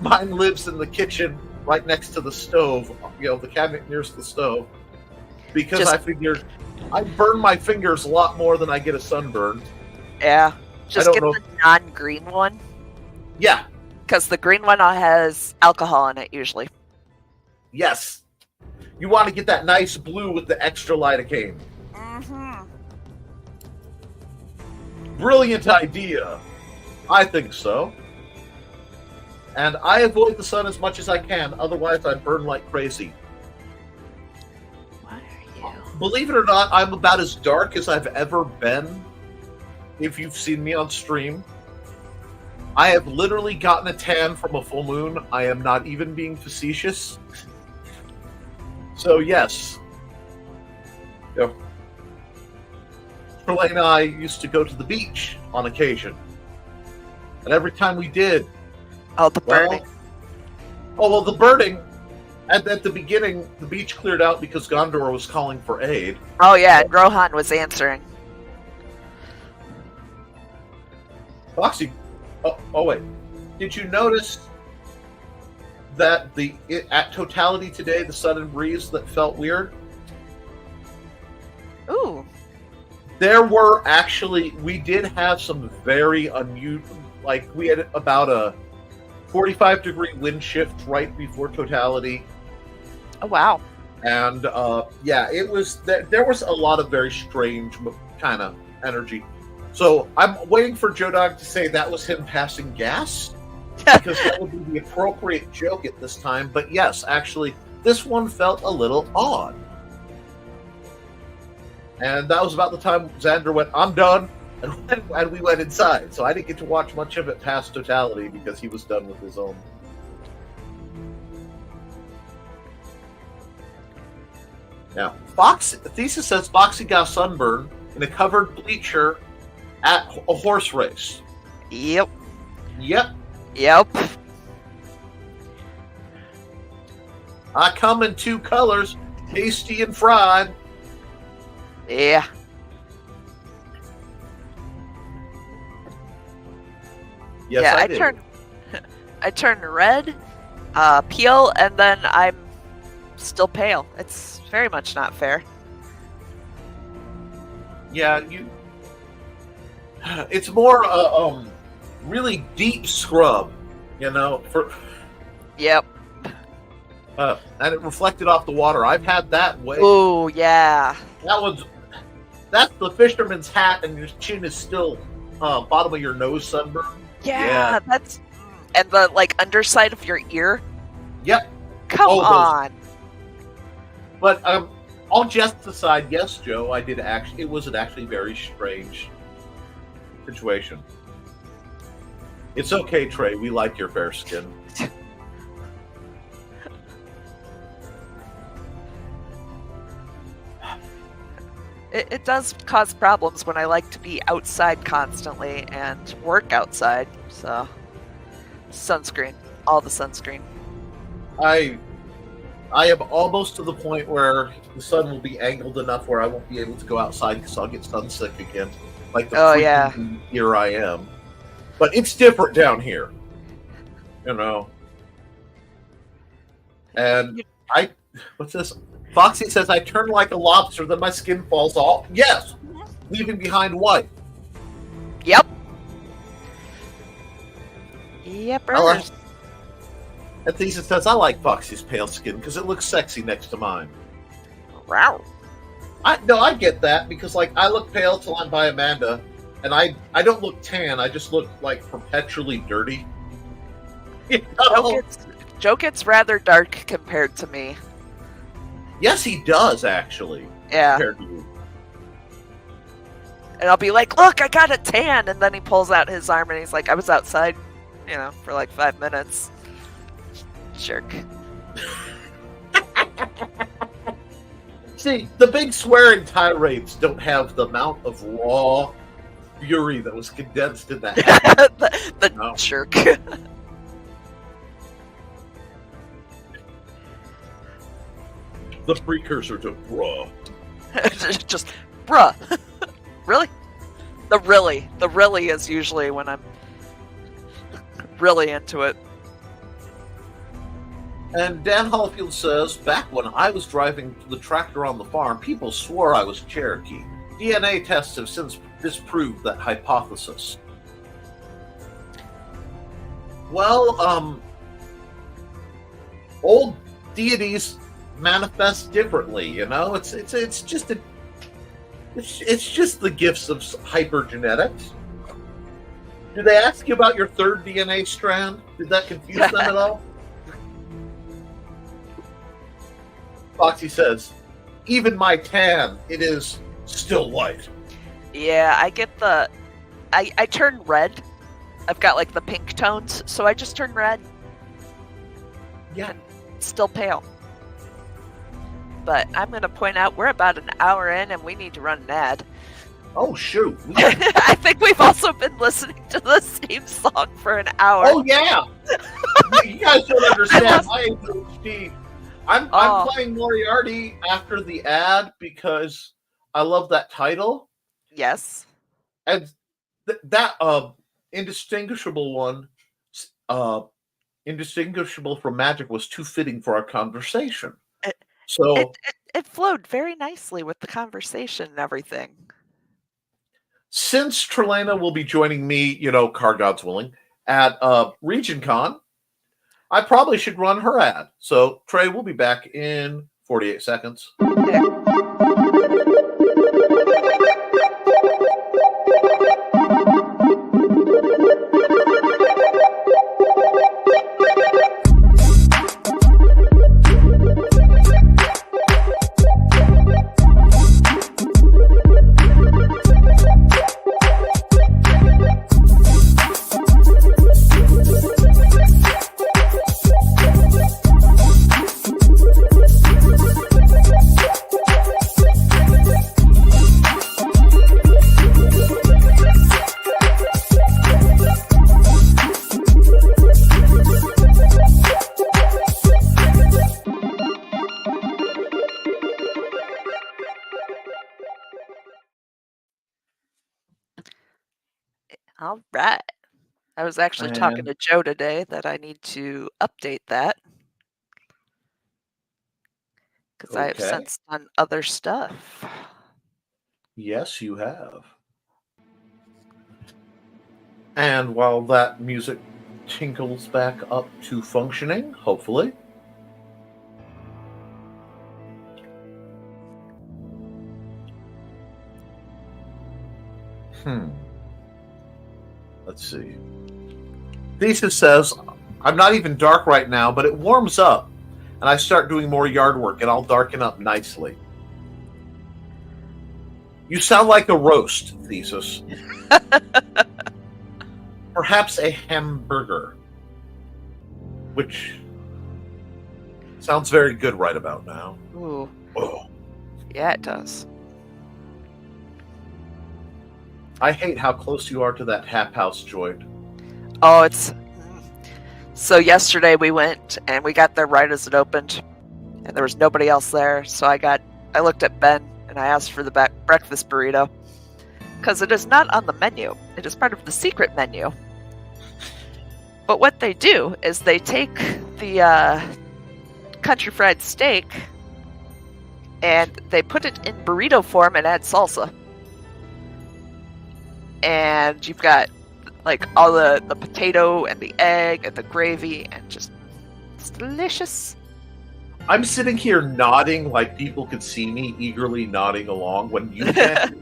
Mine lives in the kitchen right next to the stove, the cabinet nearest the stove. Because I figured I burn my fingers a lot more than I get a sunburn. Yeah. Just don't get know. the non-green one. Yeah. Because the green one has alcohol in it, usually. Yes. You want to get that nice blue with the extra lidocaine. Mm-hmm. Brilliant idea. I think so. And I avoid the sun as much as I can, otherwise I burn like crazy. What are you? Believe it or not, I'm about as dark as I've ever been. If you've seen me on stream, I have literally gotten a tan from a full moon. I am not even being facetious. So yes. Trelane and I used to go to the beach on occasion. And every time we did, Oh, the burning. the burning. And at the beginning, the beach cleared out because Gondor was calling for aid. Oh, yeah, and Rohan was answering. Foxy, oh wait. Did you notice that at totality today, the sudden breeze that felt weird? Ooh. There were we did have some very unusual, like we had about a 45-degree wind shift right before totality. Oh, wow. And it was, there was a lot of very strange kind of energy. So I'm waiting for Joe Dog to say that was him passing gas, because that would be the appropriate joke at this time. But yes, actually, this one felt a little odd. And that was about the time Xander went, I'm done, and we went inside. So I didn't get to watch much of it past totality because he was done with his own. Now, Thesis says Foxy got a sunburn in a covered bleacher at a horse race. Yep. Yep. I come in two colors, tasty and fried. Yeah. Yes, yeah, I did. I turn red, peel, and then I'm still pale. It's very much not fair. Yeah, it's more really deep scrub, for Yep. and it reflected off the water. I've had that way. Oh, yeah. That's the fisherman's hat, and your chin is still bottom of your nose sunburn. Yeah, that's... And the, underside of your ear? Yep. Come those. on. But all jests aside, yes, Joe, I did it was an actually very strange situation. It's okay, Trey. We like your fair skin. It does cause problems when I like to be outside constantly and work outside. So, sunscreen, all the sunscreen. I am almost to the point where the sun will be angled enough where I won't be able to go outside because I'll get sunsick again. Like the freaking year I am. But it's different down here. You know. And what's this? Foxy says, I turn like a lobster, then my skin falls off. Yes! Leaving behind what? Yep. Yep. And Thesis says, I like Foxy's pale skin because it looks sexy next to mine. Wow. I get that because, like, I look pale till I'm by Amanda, and I don't look tan. I just look, like, perpetually dirty. You know? Joe gets rather dark compared to me. Yes, he does, actually. Yeah. Compared to you. And I'll be like, look, I got a tan. And then he pulls out his arm and he's like, I was outside, for like 5 minutes. Jerk. See, the big swearing tirades don't have the amount of raw fury that was condensed in that. the jerk. The precursor to bruh. Just, bruh. Really? The really is usually when I'm really into it. And Dan Hallfield says, back when I was driving the tractor on the farm, people swore I was Cherokee. DNA tests have since disproved that hypothesis. Well, old deities manifest differently, It's just the gifts of hypergenetics. Did they ask you about your third DNA strand? Did that confuse them at all? Foxy says, even my tan, it is still white. Yeah, I get I turn red. I've got like the pink tones, so I just turn red. Yeah. Still pale. But I'm going to point out we're about an hour in and we need to run an ad. Oh, shoot. I think we've also been listening to the same song for an hour. Oh, yeah. You guys don't understand. My ADHD. I'm playing Moriarty after the ad because I love that title. Yes. And that indistinguishable one, indistinguishable from magic, was too fitting for our conversation. It flowed very nicely with the conversation and everything. Since Trelana will be joining me, car gods willing, at RegionCon, I probably should run her ad. So, Trey, we'll be back in 48 seconds. Yeah. All right. I was actually talking to Joe today that I need to update that because I have since done other stuff. Yes, you have. And while that music tinkles back up to functioning, hopefully. Let's see. Thesis says, I'm not even dark right now, but it warms up, and I start doing more yard work, and I'll darken up nicely. You sound like a roast, Thesis. perhaps a hamburger, which sounds very good right about now. Ooh, Oh, yeah, it does. I hate how close you are to that Hap House joint. Oh, it's... So yesterday we went and we got there right as it opened, and there was nobody else there. So I looked at Ben and I asked for the breakfast burrito because it is not on the menu. It is part of the secret menu. But what they do is they take the country fried steak and they put it in burrito form and add salsa. And you've got like all the potato and the egg and the gravy and just it's delicious. I'm sitting here nodding like people could see me eagerly nodding along when you can't,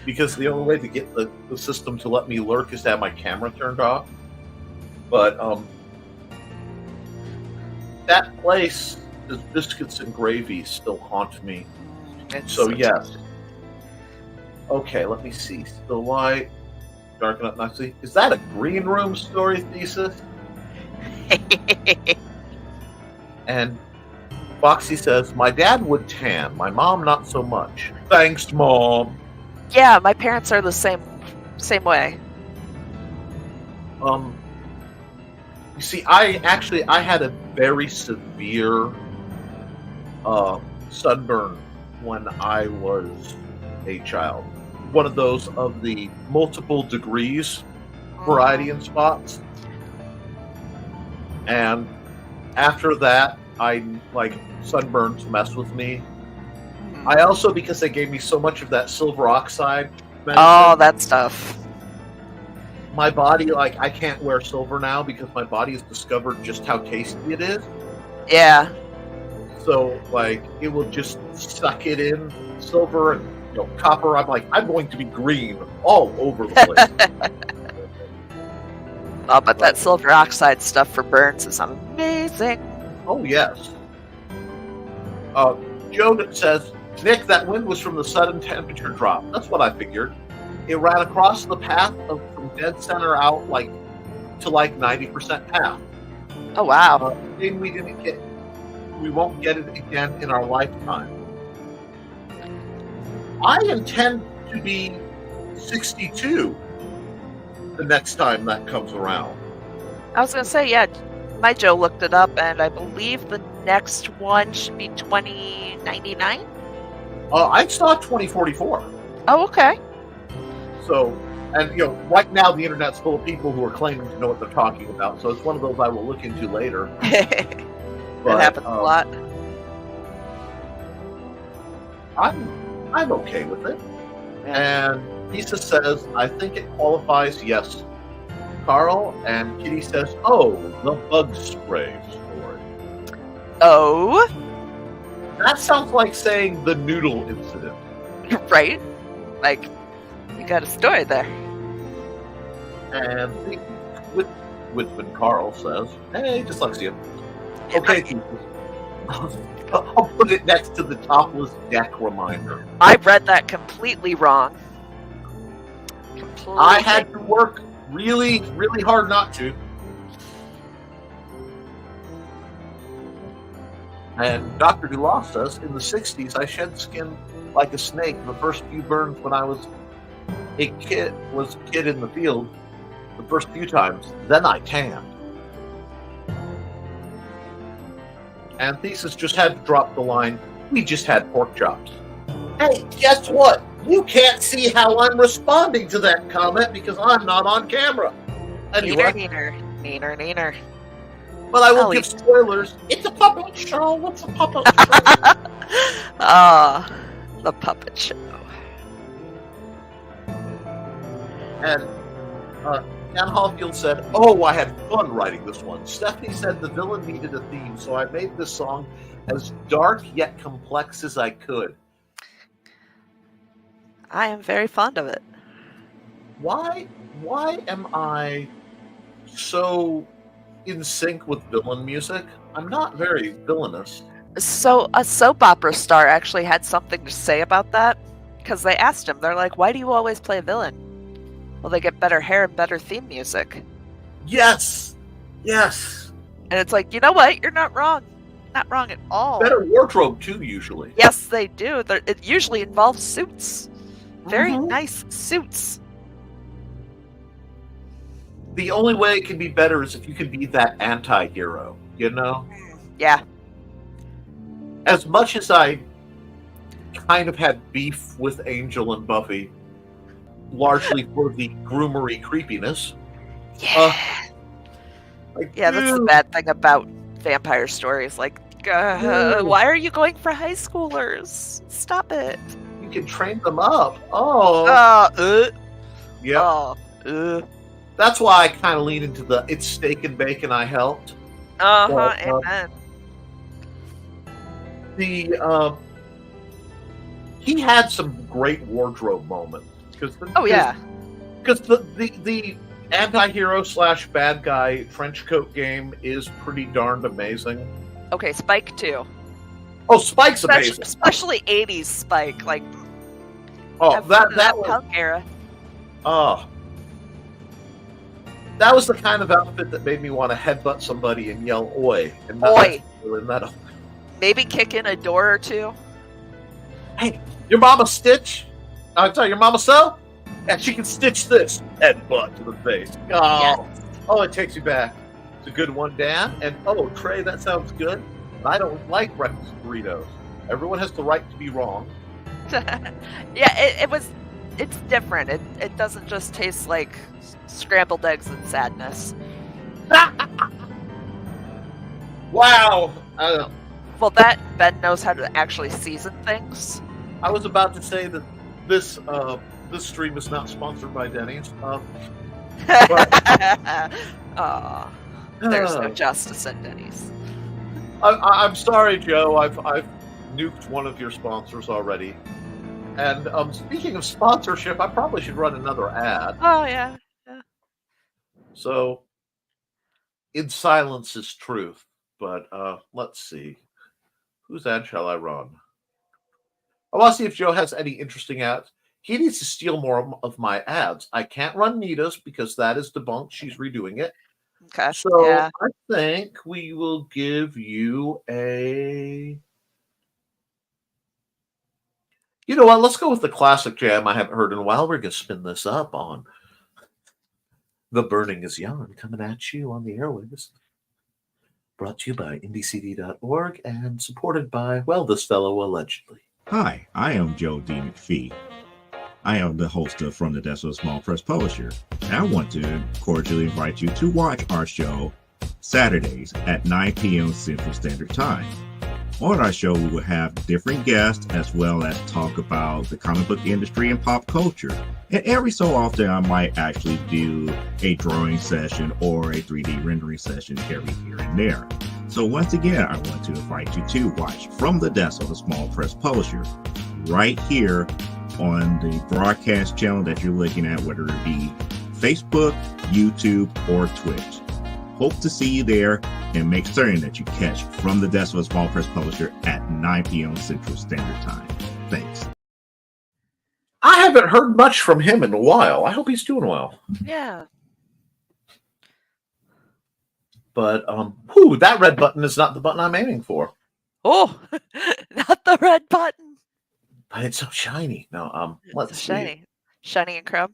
because the only way to get the system to let me lurk is to have my camera turned off. But that place, the biscuits and gravy still haunt me. It's So yes. tasty. Okay, let me see. Still light, darken up nicely. Is that a green room story thesis? And Foxy says, my dad would tan, my mom not so much. Thanks, Mom. Yeah, my parents are the same way. You see, I had a very severe sunburn when I was a child. One of those of the multiple degrees variety in spots. And after that, I sunburns mess with me. I also, because they gave me so much of that silver oxide medicine, Oh, that stuff. my body, I can't wear silver now because my body has discovered just how tasty it is. Yeah. So, it will just suck it in. Silver and copper, I'm going to be green all over the place. Oh, but that silver oxide stuff for burns is amazing. Oh, yes. Joe says, Nick, that wind was from the sudden temperature drop. That's what I figured. It ran across the path from dead center out to 90% path. Oh, wow. Thing we won't get it again in our lifetime. I intend to be 62 the next time that comes around. I was going to say, yeah, my Joe looked it up, and I believe the next one should be 2099? I saw 2044. Oh, okay. So, and right now the internet's full of people who are claiming to know what they're talking about. So it's one of those I will look into later. That But, happens a lot. I'm okay with it. And Lisa says, I think it qualifies, yes. Carl, and Kitty says, oh, the bug spray story. Oh, That sounds like saying the noodle incident. right? You got a story there. And Whitman Carl says, hey, dyslexia. Okay, Jesus. I'll put it next to the topless deck reminder. I read that completely wrong. I had to work really, really hard not to. And Dr. Dulas says, in the 60s, I shed skin like a snake. The first few burns when I was a kid in the field, the first few times. Then I tanned. And Thesis just had to drop the line, we just had pork chops. Hey, guess what? You can't see how I'm responding to that comment because I'm not on camera. Anyway, Neener. but I will Oh, give spoilers. It's a puppet show. What's a puppet show? Ah, the puppet show. And Jan Hallfield said, oh, I had fun writing this one. Stephanie said the villain needed a theme, so I made this song as dark yet complex as I could. I am very fond of it. Why am I so in sync with villain music? I'm not very villainous. So a soap opera star actually had something to say about that because they asked him. They're like, "Why do you always play a villain?" Well, they get better hair and better theme music. Yes! Yes! And it's like, you know what? You're not wrong. Not wrong at all. Better wardrobe, too, usually. Yes, they do. It usually involves suits. Very Mhm. nice suits. The only way it can be better is if you can be that anti-hero, you know? Yeah. As much as I kind of had beef with Angel and Buffy, largely for the groomery creepiness. Yeah. Like, Yeah, that's the dude, bad thing about vampire stories. Like, Dude. why are you going for high schoolers? Stop it. you can train them up. Oh, yeah. That's why I kind of lean into the it's steak and bacon. I helped. Amen. He had some great wardrobe moments because because the anti-hero / bad guy trench coat game is pretty darned amazing. Okay, Spike too. Oh, Spike's amazing. Especially 80s Spike. Like, Oh, have fun in that was punk era. that was the kind of outfit that made me want to headbutt somebody and yell "Oi!" and Oi. really metal. Maybe kick in a door or two. Hey, your mama stitch? I tell your mama so? Yeah, she can stitch this headbutt to the face. Oh, Yes. oh, it takes you back. It's a good one, Dan. And oh, Trey, that sounds good. But I don't like breakfast burritos. Everyone has the right to be wrong. Yeah, it's different. It doesn't just taste like scrambled eggs and sadness. Wow. Well, that Ben knows how to actually season things. I was about to say that this stream is not sponsored by Denny's. Aw, there's no justice at Denny's. I'm sorry, Joe. I've nuked one of your sponsors already. And speaking of sponsorship, I probably should run another ad. Oh yeah. So, in silence is truth. But let's see. Whose ad shall I run? I want to see if Joe has any interesting ads. He needs to steal more of my ads. I can't run Nita's because that is debunked. She's redoing it. Okay. So Yeah. I think we will give you a... You know what? Let's go with the classic jam I haven't heard in a while. We're going to spin this up on The Burning is Young, coming at you on the airwaves. Brought to you by IndieCD.org and supported by, well, this fellow allegedly. Hi, I am Joe D. McPhee. I am the host of From the Desk of a Small Press Publisher, and I want to cordially invite you to watch our show Saturdays at 9 p.m. Central Standard Time. On our show, we will have different guests as well as talk about the comic book industry and pop culture. And every so often, I might actually do a drawing session or a 3D rendering session every here and there. So once again, I want to invite you to watch From the Desk of a Small Press Publisher right here on the broadcast channel that you're looking at, whether it be Facebook, YouTube, or Twitch. Hope to see you there, and make certain that you catch From the Desk of a Small Press Publisher at 9 p.m. Central Standard Time. Thanks. I haven't heard much from him in a while. I hope he's doing well. Yeah. But that red button is not the button I'm aiming for. Oh, not the red button. But it's so shiny. No, let's It's see. shiny. Shiny and chrome.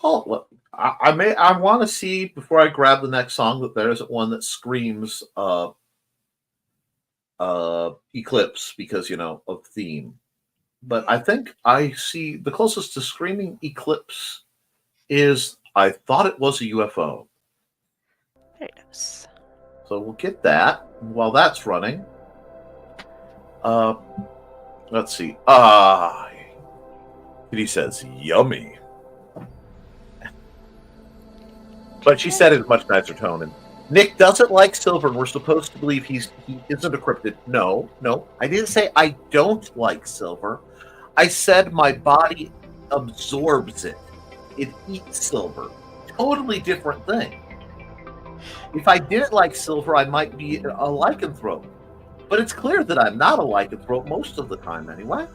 Oh, look, I want to see before I grab the next song that there isn't one that screams Eclipse because of theme. But I think I see the closest to screaming Eclipse is I thought it was a UFO. Very nice. So we'll get that while that's running. Let's see. He says yummy. But she said it in a much nicer tone. And Nick doesn't like silver, and we're supposed to believe he isn't a cryptid. No. I didn't say I don't like silver. I said my body absorbs it. It eats silver. Totally different thing. If I didn't like silver, I might be a lycanthrope. But it's clear that I'm not a lycanthrope most of the time anyway.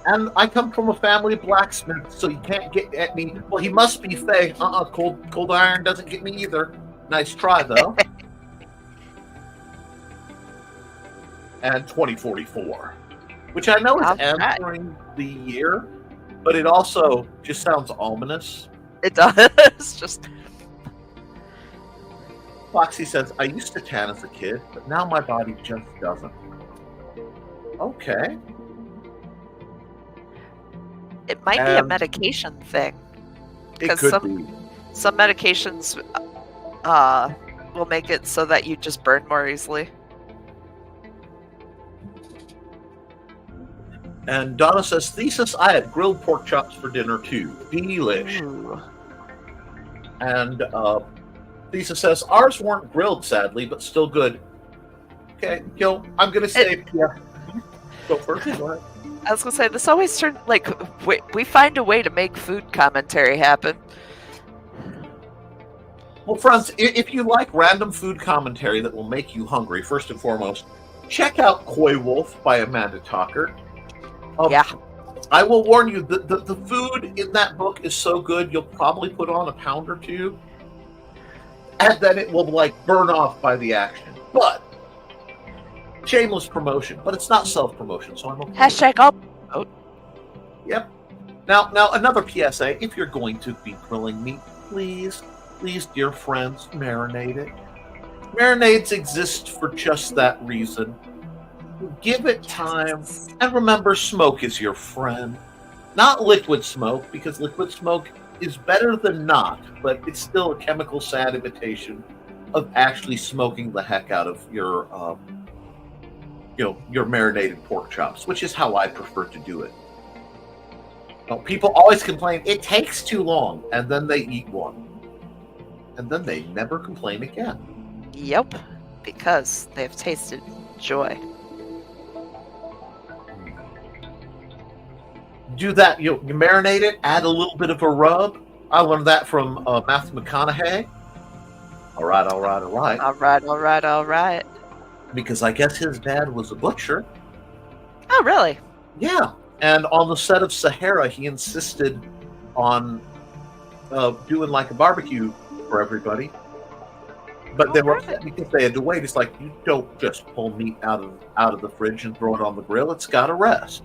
And I come from a family of blacksmiths, so you can't get at me. Well, he must be Fey. Cold iron doesn't get me either. Nice try, though. And 2044, which I know is All right. answering the year, but it also just sounds ominous. It does. Just Foxy says, I used to tan as a kid, but now my body just doesn't. Okay. it might be a And medication thing. it 'Cause could some- be. Some medications will make it so that you just burn more easily. And Donna says, Thesis, I had grilled pork chops for dinner too. Delish. Ooh. And Thesis says, ours weren't grilled, sadly, but still good. Okay, Gil, I'm going to say, yeah. Go first. Go ahead. I was gonna say this always turns like we find a way to make food commentary happen. Well, friends, if you like random food commentary that will make you hungry, first and foremost, check out Koi Wolf by Amanda Talker. Yeah. I will warn you, the food in that book is so good, you'll probably put on a pound or two, and then it will, like, burn off by the action. But, shameless promotion, but it's not self-promotion, so I'm okay. Hashtag up. Yep. Now, another PSA, if you're going to be grilling meat, please, dear friends, marinate it. Marinades exist for just that reason. Give it time, and remember, smoke is your friend. Not liquid smoke, because liquid smoke is better than not, but it's still a chemical sad imitation of actually smoking the heck out of your marinated pork chops, which is how I prefer to do it. People always complain, it takes too long, and then they eat one. And then they never complain again. Yep. Because they've tasted joy. Do that, you marinate it, add a little bit of a rub. I learned that from Matthew McConaughey. All right. Because I guess his dad was a butcher. Oh, really? Yeah. And on the set of Sahara, he insisted on doing like a barbecue for everybody. But they were upset because they had to wait. It's like, you don't just pull meat out of the fridge and throw it on the grill. It's got to rest.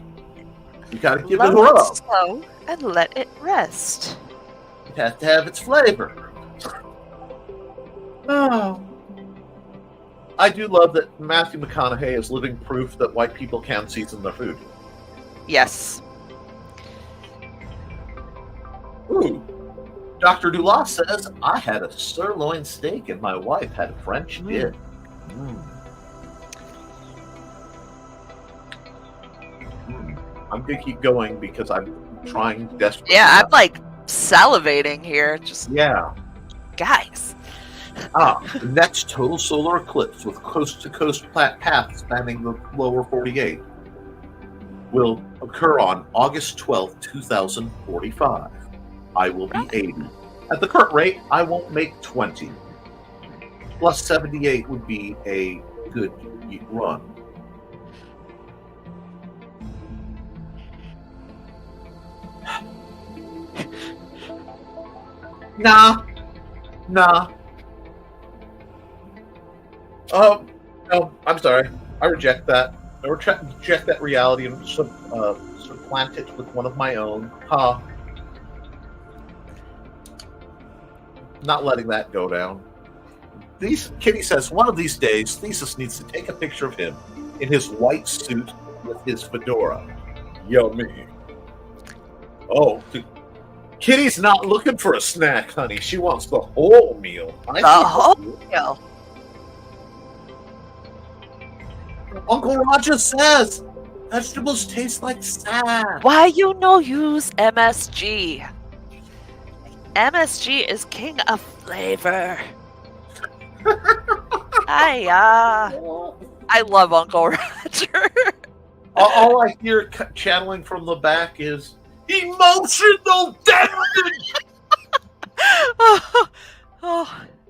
You got to give it a Low and rub. slow and let it rest. It has to have its flavor. Oh. I do love that Matthew McConaughey is living proof that white people can season their food. Yes. Ooh. Dr. Dulas says, I had a sirloin steak and my wife had a French dip. I'm going to keep going because I'm trying desperately. Yeah, I'm like salivating here. Just Yeah. guys. The next total solar eclipse with coast-to-coast path spanning the lower 48 will occur on August 12th, 2045. I will be 80. At the current rate, I won't make 20. Plus 78 would be a good run. Nah. Oh, no, I'm sorry. I reject that. I reject that reality and supplant it with one of my own. Not letting that go down. Kitty says, one of these days, Thesis needs to take a picture of him in his white suit with his fedora. Yummy. Oh, Kitty's not looking for a snack, honey. She wants the whole meal. The whole meal. Uncle Roger says vegetables taste like sand. Why you no use MSG? MSG is king of flavor. I love Uncle Roger. All I hear channeling from the back is emotional damage.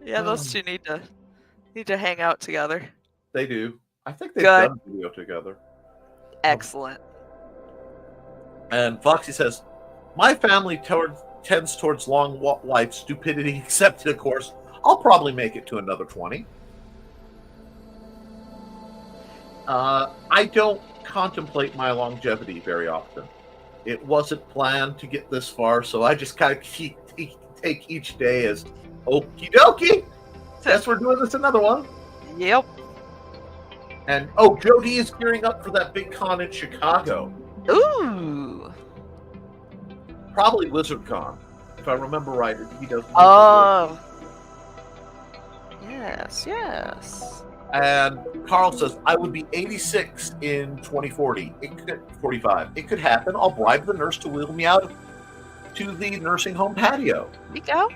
Yeah, those two need to hang out together. They do. I think they've Good. done a video together. Excellent. And Foxy says, my family tends towards long life, stupidity accepted, of course. I'll probably make it to another 20. I don't contemplate my longevity very often. It wasn't planned to get this far, so I just kind of take each day as okie dokie. Guess we're doing this another one. Yep. And Joe D is gearing up for that big con in Chicago. Ooh. Probably WizardCon, if I remember right. He does. Oh. Yes. And Carl says, I would be 86 in 2040. 45. It could happen. I'll bribe the nurse to wheel me out to the nursing home patio. There you go.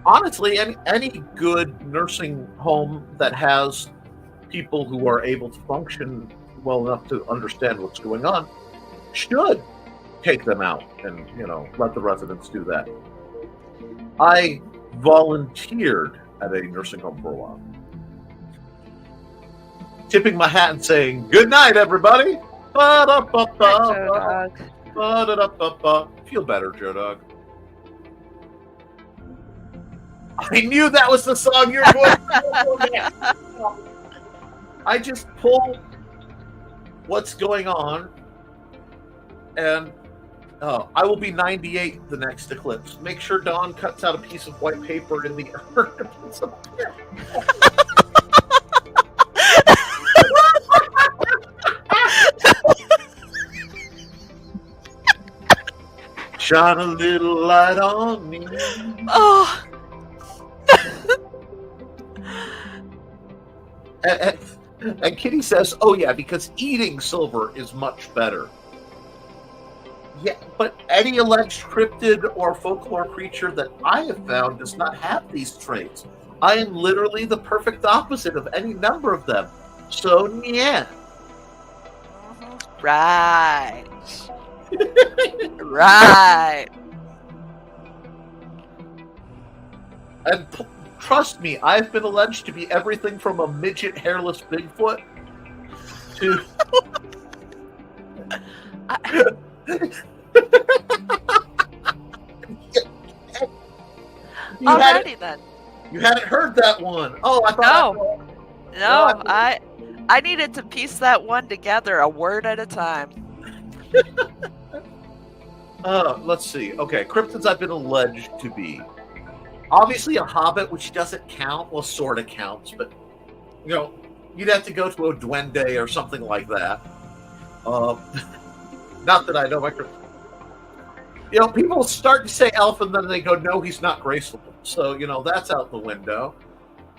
Honestly, any good nursing home that has people who are able to function well enough to understand what's going on should take them out and, let the residents do that. I volunteered at a nursing home for a while. Tipping my hat and saying, good night, everybody. Joe Dog. Feel better, Joe Dog. I knew that was the song you were going to. I just pull what's going on, and I will be 98 the next eclipse. Make sure Dawn cuts out a piece of white paper in the urn. Shine a little light on me. Oh. And Kitty says, oh yeah, because eating silver is much better. Yeah, but any alleged cryptid or folklore creature that I have found does not have these traits. I am literally the perfect opposite of any number of them. So, yeah. Right. Right. And trust me, I've been alleged to be everything from a midget hairless Bigfoot to... Alrighty then. You hadn't heard that one. Oh, I thought. No, I needed to piece that one together a word at a time. Let's see. Okay, cryptids I've been alleged to be. Obviously a hobbit, which doesn't count. Well, sort of counts, but you'd have to go to a duende or something like that. Not that I know my cryptid. People start to say elf and then they go, no, he's not graceful. So, that's out the window.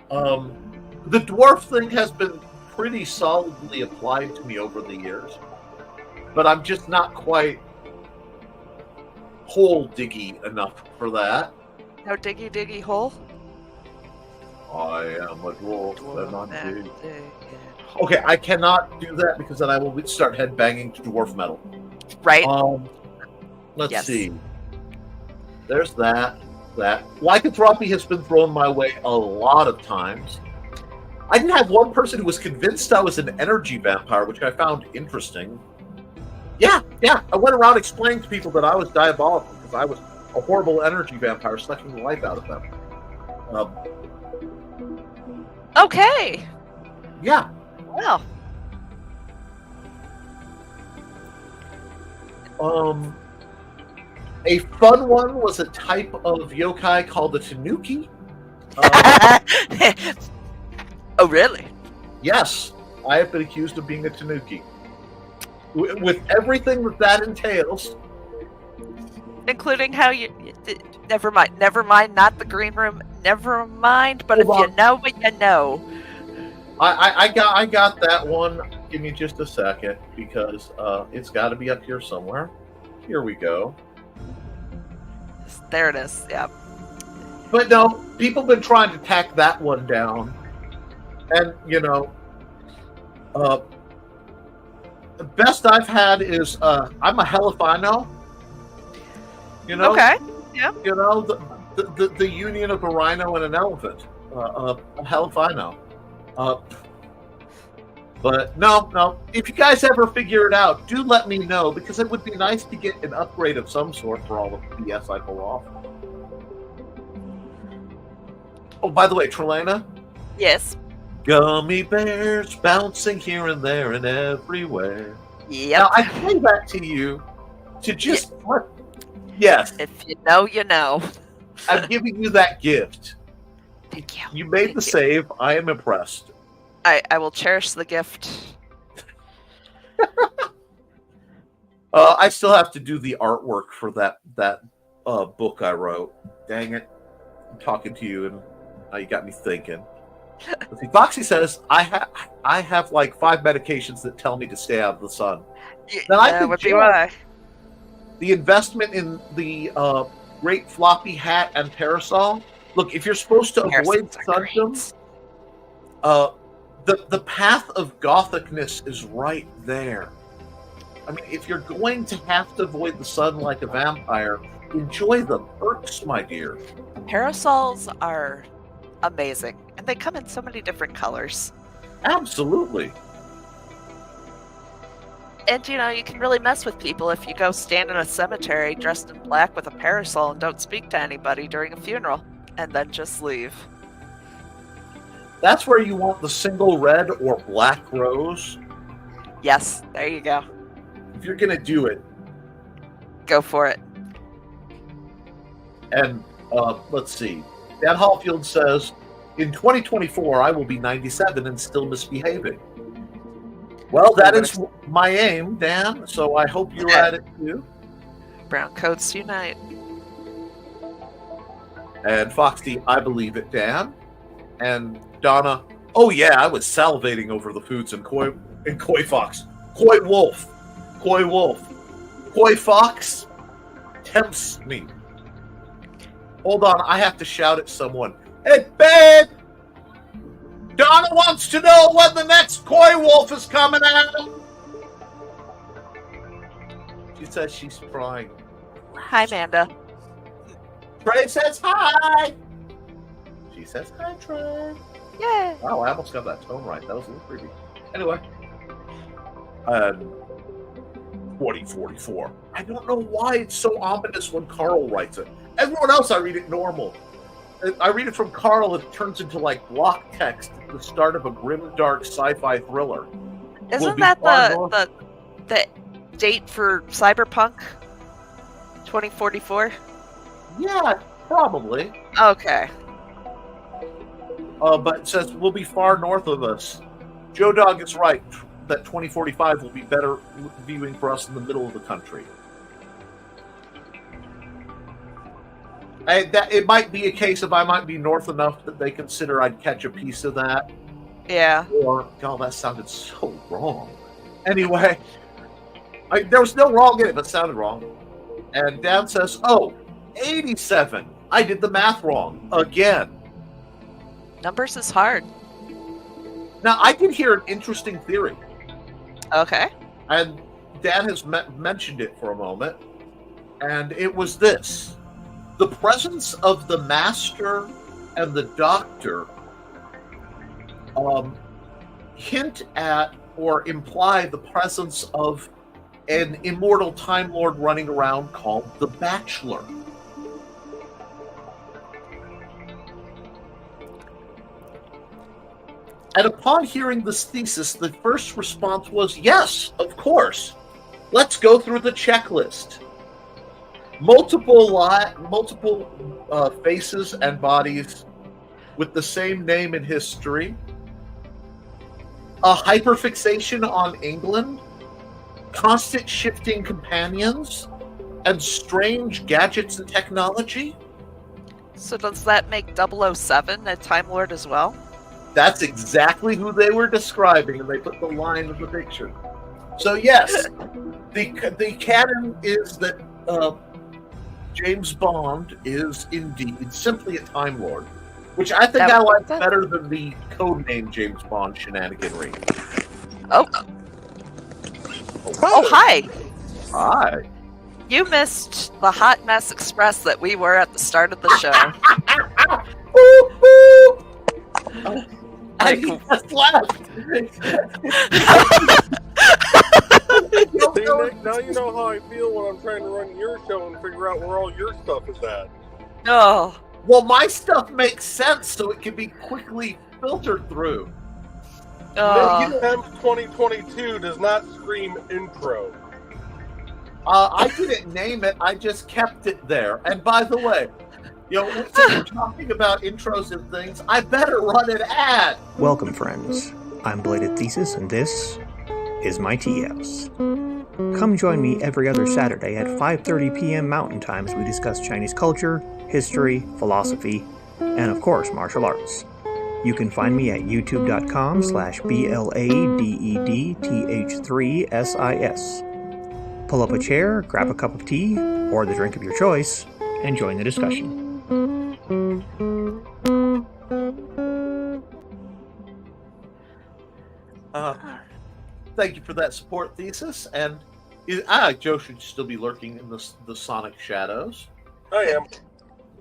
The dwarf thing has been pretty solidly applied to me over the years. But I'm just not quite hole-diggy enough for that. No diggy hole? I am a dwarf and I'm big. Digging. Okay, I cannot do that because then I will start headbanging to dwarf metal. Right? Let's see. There's that. Lycanthropy has been thrown my way a lot of times. I did have one person who was convinced I was an energy vampire, which I found interesting. Yeah. I went around explaining to people that I was diabolical because I was a horrible energy vampire sucking the life out of them. Okay. Yeah. Well. A fun one was a type of yokai called the Tanuki. Oh, really? Yes, I have been accused of being a Tanuki. With everything that entails. Including how you... Never mind, not the green room. Never mind, but Hold if you know what you know. I got that one. Give me just a second, because it's got to be up here somewhere. Here we go. There it is, yeah. But no, people have been trying to tack that one down. And, the best I've had is, I'm a Helifino. Okay, yeah. The union of a rhino and an elephant. A Helifino. But no. If you guys ever figure it out, do let me know, because it would be nice to get an upgrade of some sort for all the BS I pull off. Oh, by the way, Trelana, Yes. gummy bears bouncing here and there and everywhere. Yep. Now, I play that to you to just... Yes, If you know, you know. I'm giving you that gift. Thank you. You made the save. I am impressed. I will cherish the gift. I still have to do the artwork for that book I wrote. Dang it. I'm talking to you, and now you got me thinking. Let's see, Foxy says, I have like 5 medications that tell me to stay out of the sun. Then I That think would be Joe, why. the investment in the great floppy hat and parasol. Look, if you're supposed to avoid Parasols are symptoms, great. the path of gothicness is right there. I mean, if you're going to have to avoid the sun like a vampire, enjoy the perks, my dear. Parasols are amazing, and they come in so many different colors. Absolutely. And you can really mess with people if you go stand in a cemetery dressed in black with a parasol and don't speak to anybody during a funeral, and then just leave. That's where you want the single red or black rose. Yes, there you go. If you're going to do it. Go for it. And let's see. Dan Hallfield says, in 2024, I will be 97 and still misbehaving. Well, that is my aim, Dan, so I hope you're at it too. Brown coats unite. And Foxy, I believe it, Dan. And Donna, oh yeah, I was salivating over the foods in Koi Fox. Koi Wolf. Koi Fox tempts me. Hold on, I have to shout at someone. Hey, babe! Donna wants to know when the next Koi Wolf is coming out. She says she's crying. Hi, Amanda. Trey says hi. She says hi, Trey. Yay! Wow, I almost got that tone right. That was a little creepy. Anyway. 2044. I don't know why it's so ominous when Carl writes it. Everyone else, I read it normal. I read it from Carl, and it turns into like block text at the start of a grim, dark sci-fi thriller. Isn't that the date for Cyberpunk 2044? Yeah, probably. Okay. But it says we'll be far north of us. Joe Dog is right that 2045 will be better viewing for us in the middle of the country. It might be a case of I might be north enough that they consider I'd catch a piece of that. Yeah. Or, God, that sounded so wrong. Anyway, there was no wrong in it, but it sounded wrong. And Dan says, 87. I did the math wrong. Again. Numbers is hard. Now, I did hear an interesting theory. Okay. And Dan has mentioned it for a moment. And it was this. The presence of the Master and the Doctor hint at or imply the presence of an immortal Time Lord running around called the Bachelor. And upon hearing this thesis, the first response was, yes, of course. Let's go through the checklist. Multiple faces and bodies with the same name and history. A hyperfixation on England. Constant shifting companions. And strange gadgets and technology. So does that make 007 a Time Lord as well? That's exactly who they were describing, and they put the line in the picture. So yes, the canon is that James Bond is indeed simply a Time Lord, which I think I like better than the codename James Bond shenaniganry. Oh, hi! Hi. You missed the hot mess express that we were at the start of the show. Like, he just left. See, Nick, now you know how I feel when I'm trying to run your show and figure out where all your stuff is at. oh, Well, my stuff makes sense, so it can be quickly filtered through. Temp 2022 does not scream intro. I didn't name it. I just kept it there. And by the way, since we're talking about intros and things, I better run an ad. Welcome, friends. I'm Bladed Thesis, and this is my tea house. Come join me every other Saturday at 5:30 p.m. Mountain Time as we discuss Chinese culture, history, philosophy, and of course, martial arts. You can find me at youtube.com/BLADEDTH3SIS. Pull up a chair, grab a cup of tea, or the drink of your choice, and join the discussion. Thank you for that support, Thesis. And Joe should still be lurking in the Sonic shadows. I am.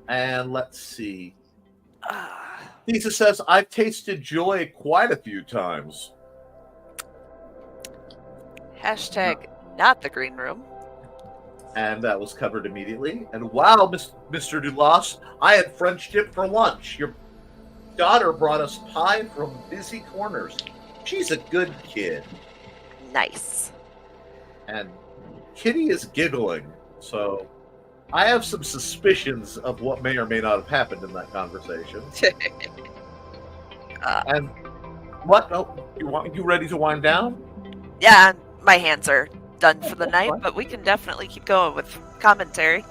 And let's see. Thesis says, I've tasted joy quite a few times. hashtag not the green room. And that was covered immediately. And wow, Mr. Dulas, I had French dip for lunch. Your daughter brought us pie from Busy Corners. She's a good kid. Nice. And Kitty is giggling. So I have some suspicions of what may or may not have happened in that conversation. And what? Oh, you ready to wind down? Yeah, my hands are done for the night, but we can definitely keep going with commentary.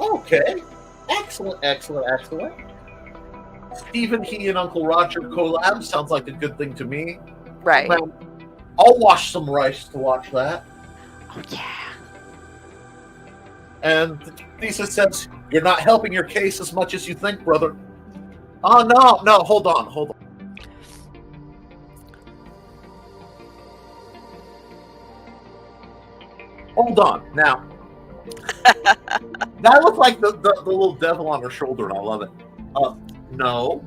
Okay. Excellent, excellent, excellent. Stephen, he and Uncle Roger collab sounds like a good thing to me. Right. Well, I'll wash some rice to watch that. Oh, yeah. And Thesis says, you're not helping your case as much as you think, brother. Oh, no, hold on. Hold on. Now, that looks like the little devil on her shoulder, and I love it. No.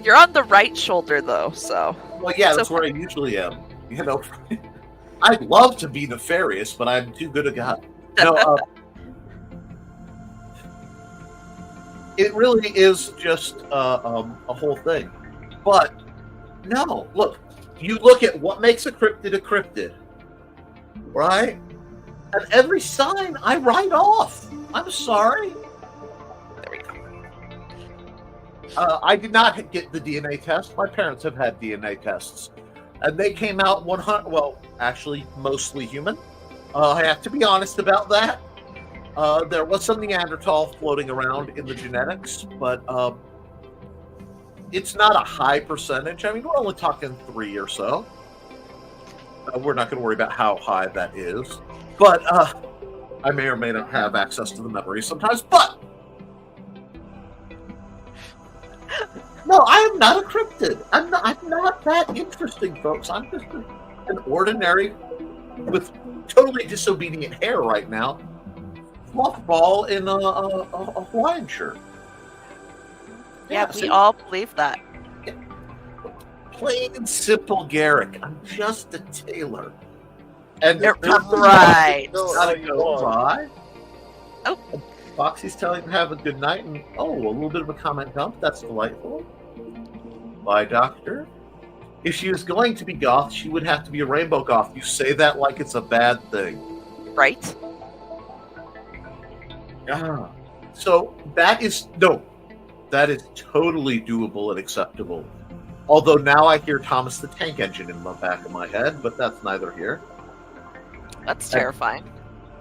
You're on the right shoulder, though, so. Well, yeah, that's where I usually am. I'd love to be nefarious, but I'm too good a guy. No, it really is just a whole thing. But, no, look. You look at what makes a cryptid, right? And every sign I write off. I'm sorry. There we go. I did not get the DNA test. My parents have had DNA tests. And they came out 100, well, actually, mostly human. I have to be honest about that. There was some Neanderthal floating around in the genetics, but it's not a high percentage. I mean, we're only talking 3 or so. We're not going to worry about how high that is. But I may or may not have access to the memory sometimes. But no, I am not a cryptid. I'm not that interesting, folks. I'm just an ordinary, with totally disobedient hair right now, fluff ball in a Hawaiian shirt. Yeah, see? we all believe that. Plain and simple Garrick. I'm just a tailor. And You're right. Gotta go by. Oh. Foxy's telling him to have a good night, and a little bit of a comment dump. That's delightful. Bye, Doctor. If she was going to be goth, she would have to be a rainbow goth. You say that like it's a bad thing. Right? So that is totally doable and acceptable. Although now I hear Thomas the Tank Engine in the back of my head, but that's neither here. That's terrifying.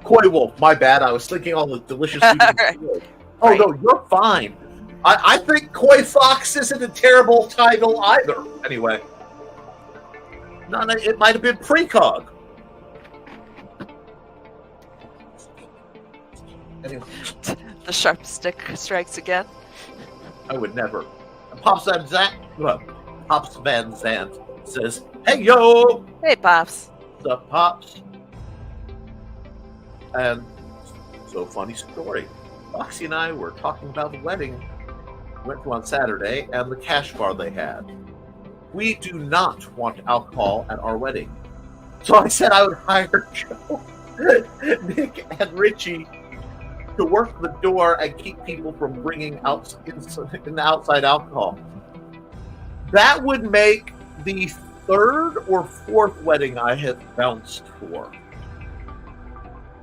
Koi Wolf, my bad. I was thinking all the delicious food. Right. Oh, Right. no, you're fine. I think Koi Fox isn't a terrible title either. Anyway. No, it might have been Precog. Anyway, The sharp stick strikes again. I would never. Pops Van Zandt says, hey, yo! Hey, Pops. What's up, Pops? And so, funny story. Foxy and I were talking about the wedding went to on Saturday and the cash bar they had. We do not want alcohol at our wedding. So I said I would hire Joe, Nick, and Richie to work the door and keep people from bringing out in the outside alcohol. That would make the third or fourth wedding I have bounced for.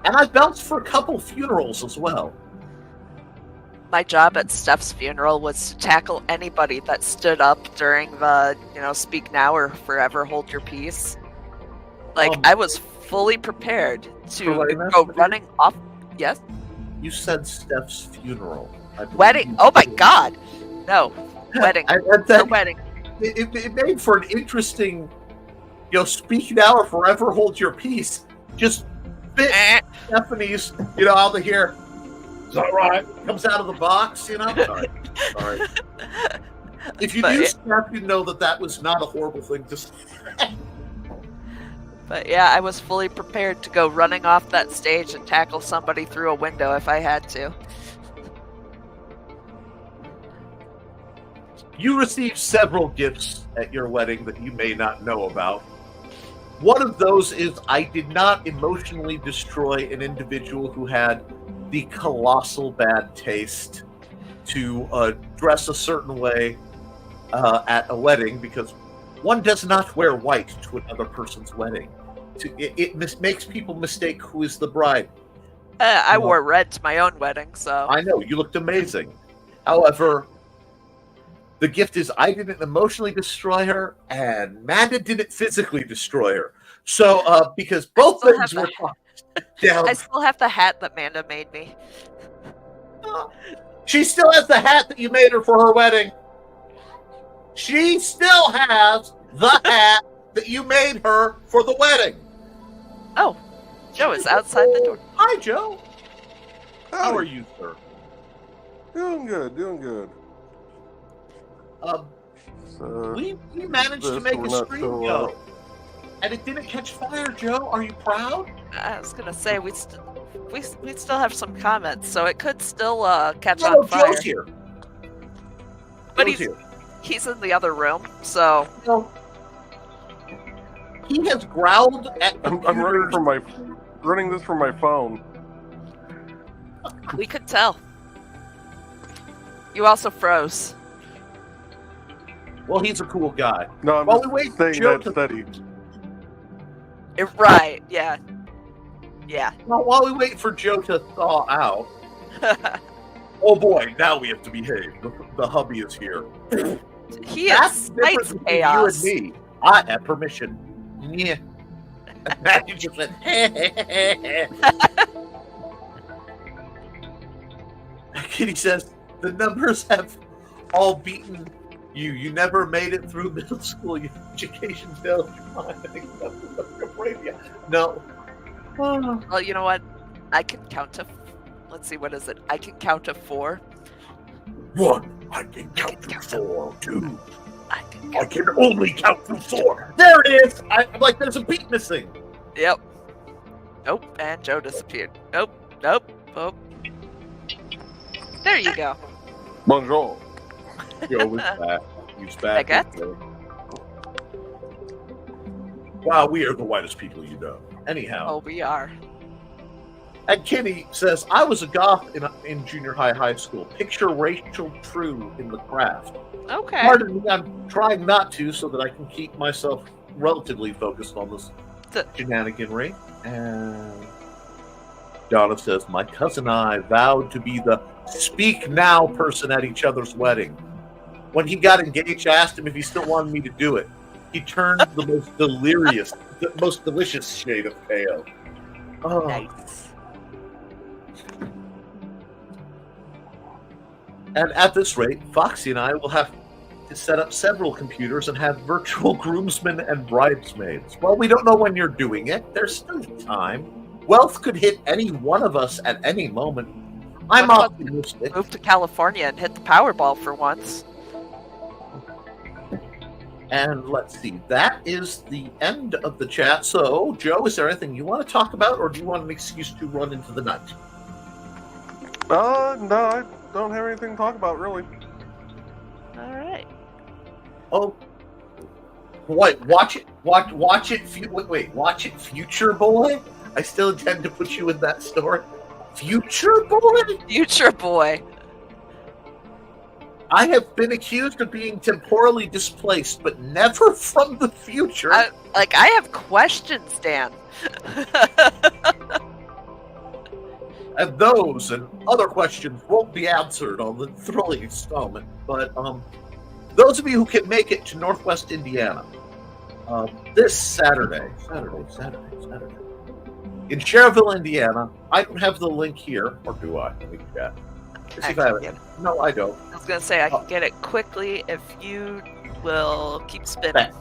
And I bounced for a couple funerals as well. My job at Steph's funeral was to tackle anybody that stood up during the, speak now or forever hold your peace. Like, I was fully prepared to go running off. Yes? You said Steph's funeral. Wedding. Oh my God. No. Wedding. The wedding. It made for an interesting, speak now or forever hold your peace. Just fit Stephanie's, out of here. Is that right? Comes out of the box, Sorry. If you knew Steph, you'd know that was not a horrible thing to say. But yeah, I was fully prepared to go running off that stage and tackle somebody through a window if I had to. You received several gifts at your wedding that you may not know about. One of those is I did not emotionally destroy an individual who had the colossal bad taste to dress a certain way at a wedding, because one does not wear white to another person's wedding. It makes people mistake who is the bride. I wore red to my own wedding, so... I know, you looked amazing. However, the gift is I didn't emotionally destroy her, and Manda didn't physically destroy her. So, because both things were down. I still have the hat that Manda made me. She still has the hat that you made her for her wedding. She still has the hat that you made her for the wedding. Oh, Joe is outside the door. Hi, Joe. How are you, sir? Doing good. We managed to make a stream go, and it didn't catch fire. Joe, are you proud? I was gonna say we still have some comments, so it could still catch on fire. Joe's here. But Joe's here. He's in the other room, so. No. He has growled at. I'm running this from my phone. We could tell. You also froze. Well, he's a cool guy. No, I'm While just we wait saying Joe that steady. Right, yeah. Yeah. Well, while we wait for Joe to thaw out. Oh boy, now we have to behave. The hubby is here. He That's is different fights between chaos. you and me. I have permission. Yeah. You just went, Kitty says, the numbers have all beaten you. You never made it through middle school. Your education failed your mind. No. Well, you know what? I can count to... Let's see, what is it? I can count to 4. 1. I can count to 4. 2. I can only count to 4. There it is. I'm like, there's a beat missing. Yep. Nope, and Joe disappeared. Nope. Oh. There you go. Bonjour. Joe was back. He's back. Baguette? Wow, we are the whitest people you know. Anyhow. Oh, we are. And Kenny says, I was a goth in junior high school. Picture Rachel True in the craft. Okay. Pardon me, I'm trying not to so that I can keep myself relatively focused on this shenaniganry. And Donna says, my cousin and I vowed to be the speak now person at each other's wedding. When he got engaged, I asked him if he still wanted me to do it. He turned the most delirious, the most delicious shade of pale. Oh. Nice. And at this rate, Foxy and I will have to set up several computers and have virtual groomsmen and bridesmaids. Well, we don't know when you're doing it. There's still time. Wealth could hit any one of us at any moment. I'm optimistic. Move to California and hit the Powerball for once. And let's see, that is the end of the chat. So, Joe, is there anything you want to talk about, or do you want an excuse to run into the night? No, I don't have anything to talk about, really. Oh, what? Watch it. Watch it. Wait. Watch it, Future Boy. I still intend to put you in that story. Future Boy. Future boy. I have been accused of being temporally displaced, but never from the future. I have questions, Dan. And those and other questions won't be answered on the thrilling installment. But those of you who can make it to Northwest Indiana this Saturday, in Cherville, Indiana. I don't have the link here, or do I? Let me check. Let's see if I have it. No, I don't. I was gonna say I can get it quickly if you will keep spinning.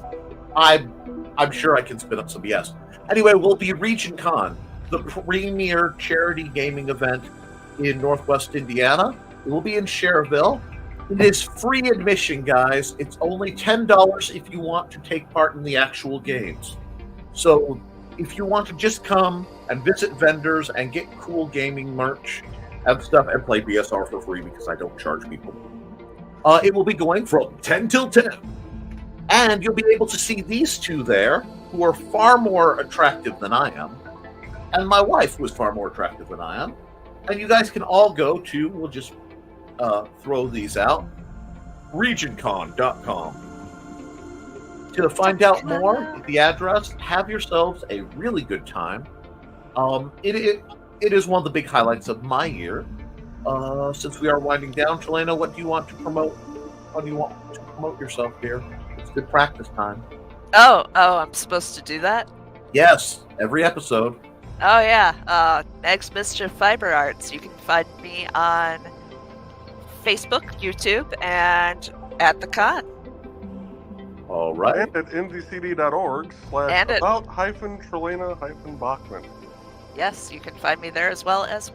I'm sure I can spin up some yes. Anyway, we'll be Region Con, the premier charity gaming event in Northwest Indiana. It will be in Cherville. It is free admission, guys. It's only $10 if you want to take part in the actual games. So if you want to just come and visit vendors and get cool gaming merch and stuff and play BSR for free because I don't charge people, it will be going from 10 till 10. And you'll be able to see these two there who are far more attractive than I am. And my wife was far more attractive than I am. And you guys can all go to, we'll just throw these out, regioncon.com. To find out more, the address, have yourselves a really good time. It is one of the big highlights of my year. Since we are winding down, Chelena, what do you want to promote? How do you want to promote yourself here? It's good practice time. Oh, I'm supposed to do that? Yes, every episode. Oh yeah, Eggs Mischief Fiber Arts. You can find me on Facebook, YouTube, and at the con. All right. And at ndcd.org/about-Trelena-Bachman. Yes, you can find me there as well as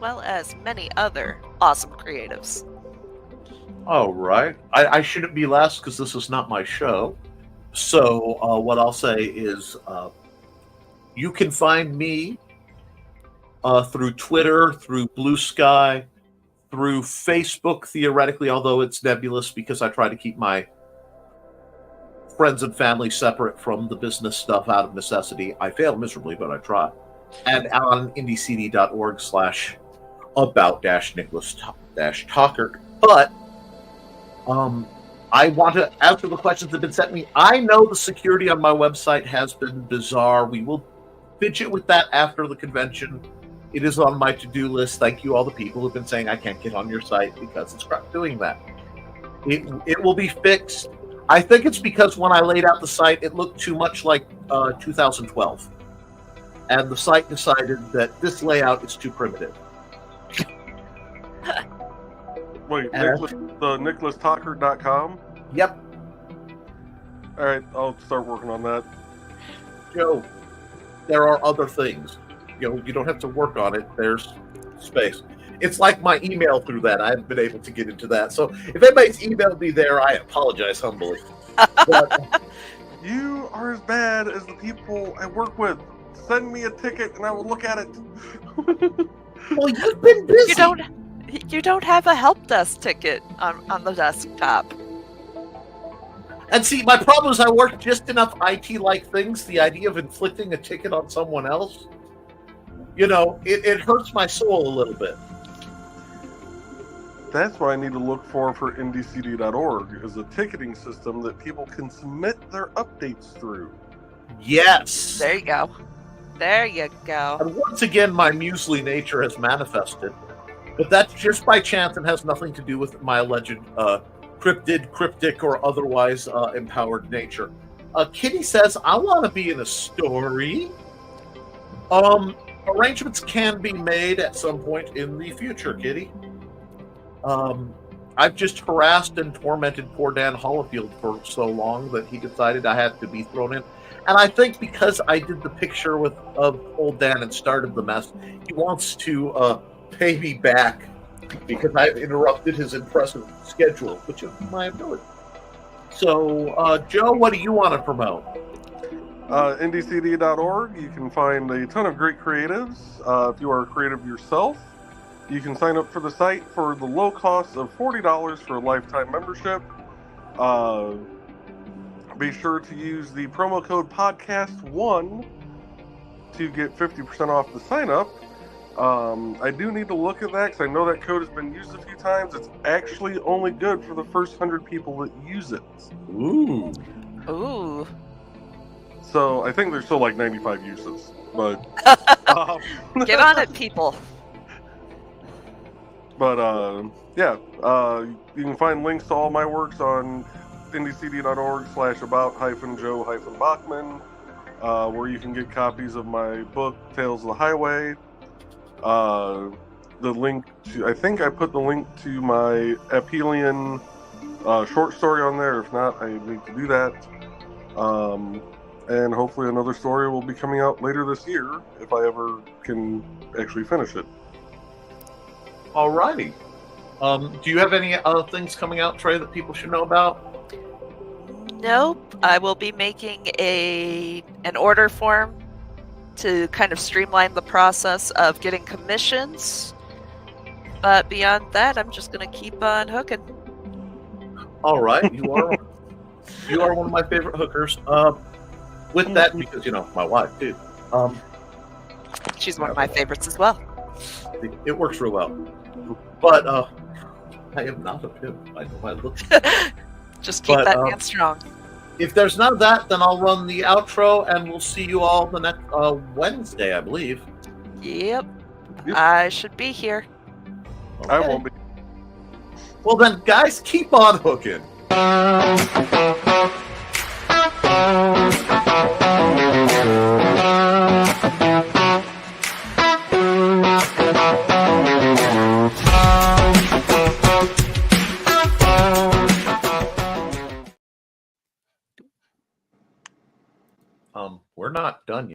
many other awesome creatives. All right. I shouldn't be last because this is not my show. So what I'll say is you can find me through Twitter, through Blue Sky, through Facebook, theoretically, although it's nebulous because I try to keep my friends and family separate from the business stuff out of necessity. I fail miserably, but I try. And on indie-cd.org/about-Nicholas-Talkert. But I want to answer the questions that have been sent me. I know the security on my website has been bizarre. We will fidget with that after the convention. It is on my to-do list. Thank you, all the people who've been saying I can't get on your site because it's crap doing that. It will be fixed. I think it's because when I laid out the site, it looked too much like 2012. And the site decided that this layout is too primitive. Wait, NicholasTalker.com? Yep. All right, I'll start working on that. Joe, there are other things. You don't have to work on it. There's space. It's like my email through that. I haven't been able to get into that. So if anybody's emailed me there, I apologize humbly. But, You are as bad as the people I work with. Send me a ticket and I will look at it. well, you've been busy. You don't have a help desk ticket on the desktop. And see, my problem is I work just enough IT-like things. The idea of inflicting a ticket on someone else, it hurts my soul a little bit. That's what I need to look for ndcd.org, is a ticketing system that people can submit their updates through. Yes. There you go. There you go. And once again, my muesli nature has manifested. But that's just by chance and has nothing to do with my alleged cryptic, or otherwise empowered nature. Kitty says, I want to be in a story. Arrangements can be made at some point in the future, Kitty. I've just harassed and tormented poor Dan Hollifield for so long that he decided I had to be thrown in. And I think because I did the picture of old Dan and started the mess, he wants to pay me back because I've interrupted his impressive schedule, which is my ability. So, Joe, what do you want to promote? ndcd.org, you can find a ton of great creatives. If you are a creative yourself, you can sign up for the site for the low cost of $40 for a lifetime membership. be sure to use the promo code podcast1 to get 50% off the sign up. I do need to look at that because I know that code has been used a few times. It's actually only good for the first 100 people that use it. Ooh. Ooh. So I think there's still like 95 uses, but Get on it, people. But yeah, you can find links to all my works on indiecd.org/about-joe-bachman, where you can get copies of my book Tales of the Highway. The link to, I think I put the link to my Aphelion short story on there. If not, I need to do that. And hopefully another story will be coming out later this year if I ever can actually finish it. Alrighty. Do you have any other things coming out, Trey, that people should know about? Nope. I will be making an order form to kind of streamline the process of getting commissions. But beyond that, I'm just going to keep on hooking. All right, you are one of my favorite hookers. With that, because my wife too. She's one of my favorites as well. It works real well. But I am not a pimp. I know I look. Just keep that man strong. If there's none of that, then I'll run the outro, and we'll see you all the next Wednesday, I believe. Yep. Yep. I should be here. Okay. I won't be. Well then, guys, keep on hooking. We're not done yet.